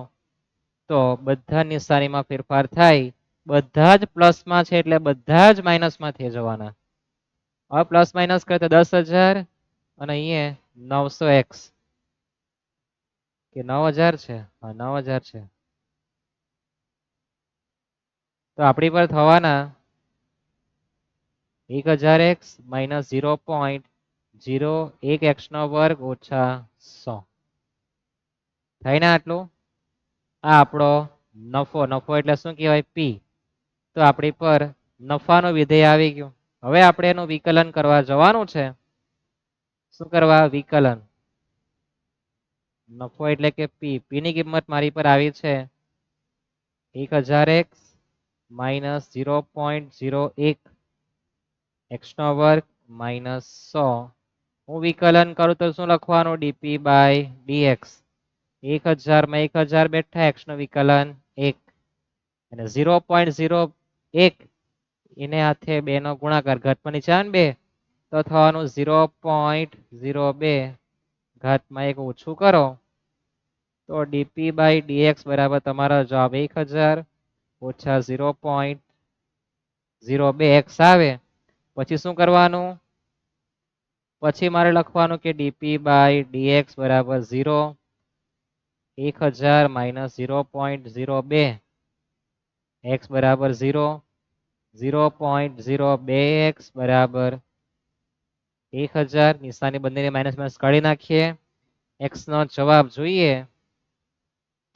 તો બધા નિશાનીમાં ફેરફાર થાય. બધા જ પ્લસમાં છે એટલે બધા જ માઇનસમાં થઈ જવાના. હવે પ્લસ માઇનસ કરે તો 10,000 અને અહીંયા 900 એક્સ કે 9,000 છે. હા 9,000 છે. તો આપણી પર થવાના 1,000 એક્સ માઇનસ 0.01 એક્સ નો વર્ગ ઓછા 100 થાય ને આટલું. આ આપણો નફો, નફો એટલે શું કહેવાય? પી. તો આપણી પર નફાનું વિધેય આવી ગયું. હવે આપણે એનું વિકલન કરવા જવાનું છે. શું કરવા? વિકલન. નફો એટલે કે પી. પી ની કિંમત મારી પર આવી છે 1,000 એક્સ માઇનસ 0.01 એક્સ નો વર્ગ માઇનસ 100. હું વિકલન કરું તો શું લખવાનું? DP by dx. 1,000 માં 1,000 બેઠા, એક્સ નું વિકલન 1 અને 0.01 એને હાથે 2 નો ગુણાકાર, ઘાતમાં નીચે આવે ને 2 તો થવાનું 0.02 ઘાતમાં 1 ઓછું કરો તો ડીપી બાય ડીએક્સ બરાબર તમારો જવાબ 1,000 ઓછા 0.02 એક્સ આવે. પછી શું કરવાનું? પછી મારે લખવાનું કે ડીપી બાય ડીએક્સ બરાબર 0, 1,000 માઇનસ 0.02 એક્સ બરાબર 0, 0.02 એક્સ બરાબર 1,000. નિશાની બંનેને માઇનસ માઇનસ કાઢી નાખીએ. એક્સ નો જવાબ જોઈએ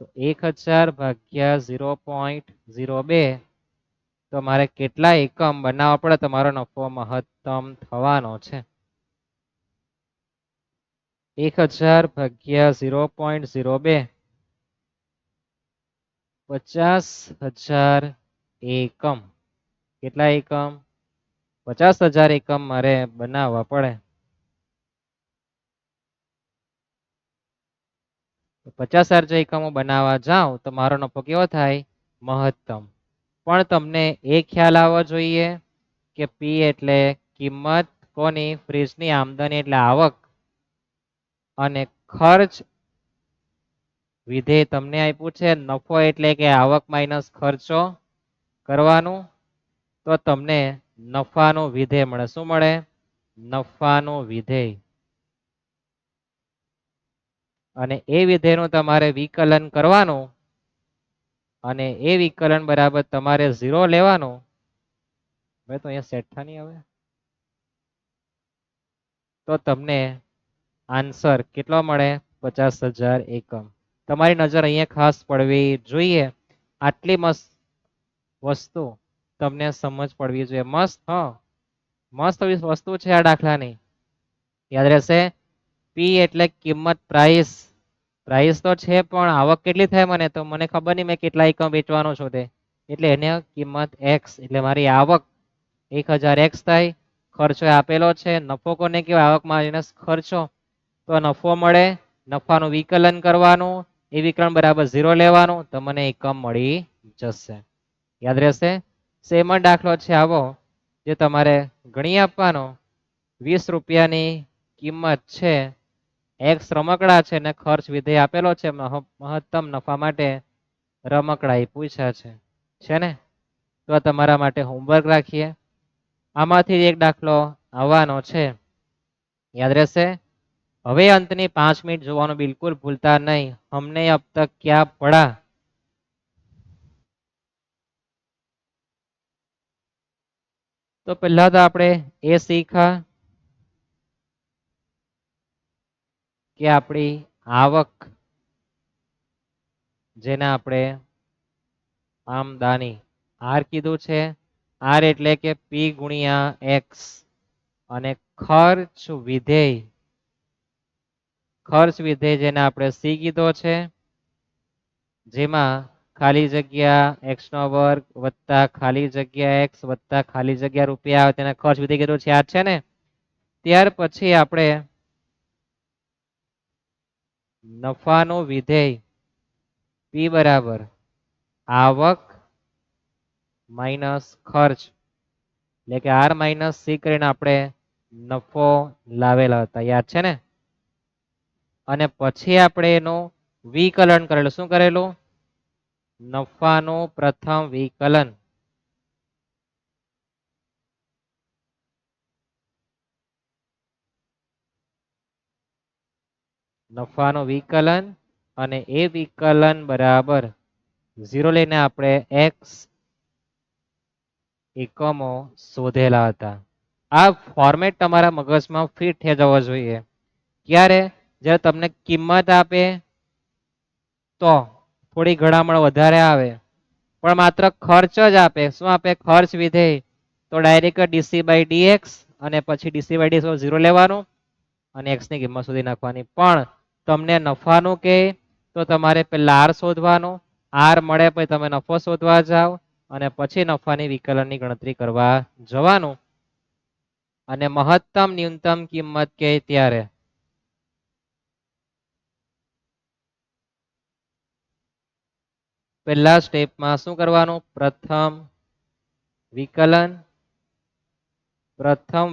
તો 1,000 ભાગ્યા 0.02 તો મારે કેટલા એકમ બનાવવા પડે તમારો નફો મહત્તમ થવાનો છે? 1,000 ભાગ્યા 0.02 50,000 એકમ. કેટલા એકમ? 50,000 એકમ મારે બનાવવા પડે. 50,000 જો એકમો બનાવવા જાઉં તો મારો નફો કેવો થાય? મહત્તમ. પણ તમને એ ખ્યાલ આવવો જોઈએ કે પી એટલે કિંમત કોની? ફ્રીજની આમદની એટલે આવક અને ખર્ચ વિધેય તમને આપ્યું છે નફો એટલે કે આવક માઇનસ ખર્ચો કરવાનું. તો તમને નફાનું વિધેય મળે. શું મળે? નફાનું વિધેય. અને એ વિધેયનું તમારે વિકલન કરવાનું અને એ વિકલન બરાબર તમારે 0 લેવાનું. હવે તો અહીંયા સેટ થવાની હવે તો તમને આન્સર કેટલો મળે? 50,000 એકમ. તમારી નજર અહીંયા ખાસ પડવી જોઈએ. આટલી મસ્ત વસ્તુ તમને સમજ પડવી જોઈએ. મસ્ત, હા મસ્ત વસ્તુ છે આ દાખલાની. યાદ રહેશે? પી એટલે કિંમત, પ્રાઇસ. પ્રાઇસ તો છે પણ આવક કેટલી થાય મને તો મને ખબર નહીં મેં કેટલા એકમ વેચવાનો છું તે. એટલે એને કિંમત એક્સ એટલે મારી આવક 1,000 એક્સ થાય. ખર્ચો આપેલો છે. નફો કોને કહેવાય? આવક માઇનસ ખર્ચો. તો નફો મળે, નફાનું વિકલન કરવાનું, એ વિકલન બરાબર 0 લેવાનું તો મને એકમ મળી જશે. યાદ રહેશે? સેમ જ દાખલો છે આવો જે તમારે ગણી આપવાનો. 20 રૂપિયાની કિંમત છે. એક્સ રમકડા છે ને ખર્ચ વિધેય આપેલો છે મહત્તમ નફા માટે રમકડા એ પૂછ્યા છે ને? તો તમારા માટે હોમવર્ક રાખીએ. આમાંથી એક દાખલો આવવાનો છે. યાદ રહેશે? હવે અંતની 5 મિનિટ જોવાનું બિલકુલ ભૂલતા નહીં. हमने अब तक क्या पढ़ा, તો પહેલા તો આપણે એ શીખા કે આપણી આવક, જેને આપણે આમદની આર કીધું છે. આર એટલે કે પી ગુણ્યા એક્સ, અને ખર્ચ વિધેય, ખર્ચ વિધેય જેને આપણે સી કીધો છે, જેમાં ખાલી જગ્યા એક્સ નો વર્ગ વત્તા ખાલી જગ્યા એક્સ વત્તા ખાલી જગ્યા રૂપિયા આવે તેને ખર્ચ વિધેય કીધું છે, યાદ છે ને. ત્યાર પછી આપણે નફાનું વિધેય પી બરાબર આવક માઇનસ ખર્ચ, એટલે કે આર માઇનસ સી કરીને આપણે નફો લાવેલા હતા, યાદ છે ને. અને પછી આપણે એનું વિકલન કરેલું. શું કરેલું? નફાનું પ્રથમ વિકલન. નફાનું વિકલન, અને એ વિકલન બરાબર 0 લઈને આપણે એક્સ એકમો શોધેલા હતા. આ ફોર્મેટ તમારા મગજમાં ફિટ થઈ જવો જોઈએ. ક્યારે? જ્યારે તમને કિંમત આપે તો થોડી ઘડામણ વધારે આવે, પણ માત્ર ખર્ચ જ આપે. શું આપે? ખર્ચ વિધેય. તો ડાયરેક્ટ ડીસી બાય ડીએક્સ, અને પછી ડીસી બાય ડીએક્સ 0 લેવાનું અને એક્સ ની કિંમત શોધી નાખવાની. પણ તમને નફાનું કે તો તમારે પેલા આર શોધવાનું, આર મળે પછી તમે નફો શોધવા જાઓ, અને પછી નફાની વિકલનની ગણતરી કરવા જવાનું. અને મહત્તમ ન્યૂનતમ કિંમત કે ત્યારે પહેલા સ્ટેપમાં શું કરવાનું? પ્રથમ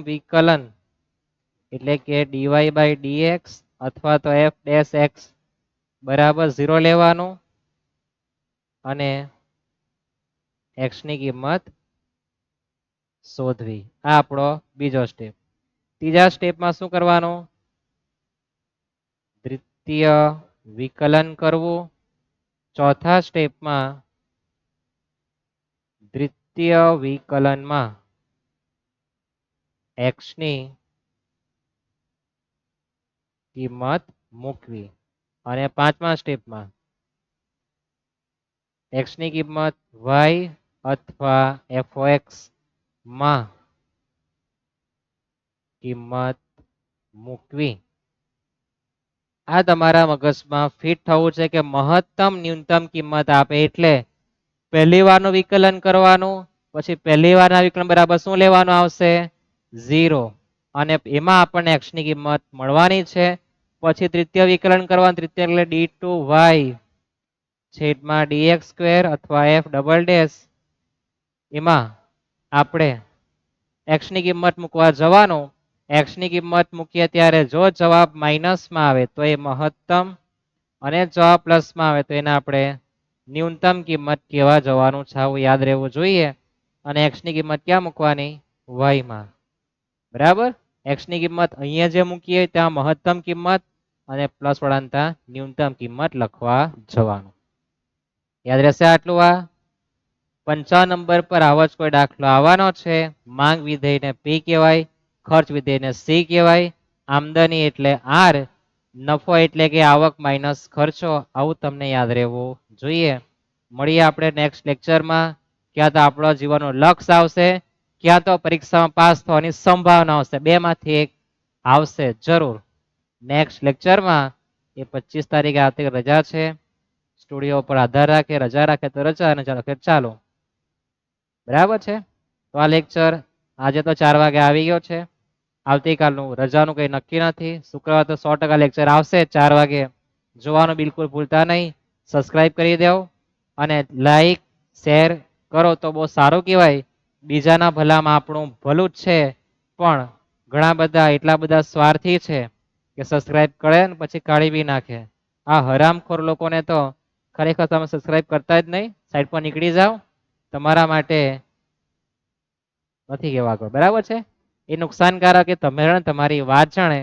વિકલન એટલે કે ડીવાય બાય ડીએક્સ અથવા તો એફ ડેશ એક્સ બરાબર 0 લેવાનું, અને એક્સ ની કિંમત શોધવી. આ આપણો બીજો સ્ટેપ. ત્રીજા સ્ટેપમાં શું કરવાનું? દ્વિતીય વિકલન કરવું. ચોથા સ્ટેપમાં દ્વિતીય વિકલનમાં એક્સ ની કિંમત મૂકવી. અને પાંચમા સ્ટેપમાં એક્સ ની કિંમત વાય અથવા એફઓએક્સ માં કિંમત મૂકવી. આ તમારા મગજમાં ફિટ થવું છે કે મહત્તમ ન્યૂનતમ કિંમત આપે એટલે પહેલી વારનું વિકલન કરવાનું, પછી પહેલી વારના વિકલન બરાબર શું લેવાનું આવશે? 0. અને એમાં આપણને એક્સ ની કિંમત મળવાની છે. પછી તૃતીય વિકલન કરવાનું. તૃતીય એટલે ડી ટુ વાય છેદમાં ડીએક્સ સ્ક્વેર અથવા એફ ડબલ ડેશ, એમાં આપણે એક્સ ની કિંમત મૂકવા જવાનું. એક્સ ની કિંમત મૂકીએ ત્યારે જો જવાબ માઇનસમાં આવે તો એ મહત્તમ, અને જવાબ પ્લસમાં આવે તો એને આપણે ન્યૂનતમ કિંમત કહેવા જવાનું છે. આવું યાદ રહેવું જોઈએ. અને એક્સ ની કિંમત ક્યાં મૂકવાની? વાય માં. બરાબર. એક્સ ની કિંમત અહીંયા જે મૂકીએ ત્યાં મહત્તમ કિંમત, અને પ્લસ વળાંકતા ન્યૂનતમ કિંમત લખવા જવાનું. યાદ રહેશે આટલું? આ 55 નંબર પર આવો જ કોઈ દાખલો આવવાનો છે. માંગ વિધેયને પી કહેવાય, ખર્ચ વિધેયને સી કહેવાય, આમદની એટલે આર, નફો એટલે કે આવક માઇનસ ખર્ચો. આવું તમને યાદ રહેવું જોઈએ. મળીએ આપણે નેક્સ્ટ લેક્ચરમાં. ક્યાં તો આપણો જીવનનો લક્ષ્ય આવશે, ક્યાં તો પરીક્ષામાં પાસ થવાની સંભાવના આવશે. બે માંથી એક આવશે જરૂર. નેક્સ્ટ લેક્ચરમાં એ 25 તારીખે આવતી રજા છે. સ્ટુડિયો પર આધાર રાખે, રજા રાખે તો રજા, અને ચાલો કે ચાલો. બરાબર છે. તો આ લેક્ચર આજે તો 4 વાગે આવી ગયો છે. આવતીકાલનું રજાનું કઈ નક્કી નથી. શુક્રવાર તો 100% લેક્ચર આવશે 4 વાગે. જોવાનું બિલકુલ ભૂલતા નહીં. સબસ્ક્રાઇબ કરી દેવો, અને લાઈક શેર કરો તો બહુ સારું કહેવાય. બીજાના ભલામાં આપણું ભલું જ છે, પણ ઘણા બધા એટલા બધા સ્વાર્થી છે કે સબસ્ક્રાઇબ કરે ને પછી કાઢી બી નાખે. આ હરામખોર લોકોને તો ખરેખર તમે સબસ્ક્રાઇબ કરતા જ નહીં, સાઈડ પર નીકળી જાઓ. તમારા માટે નથી કહેવા. બરાબર છે. એ નુકસાનકારક, એ તમે તમારી વાત જાણે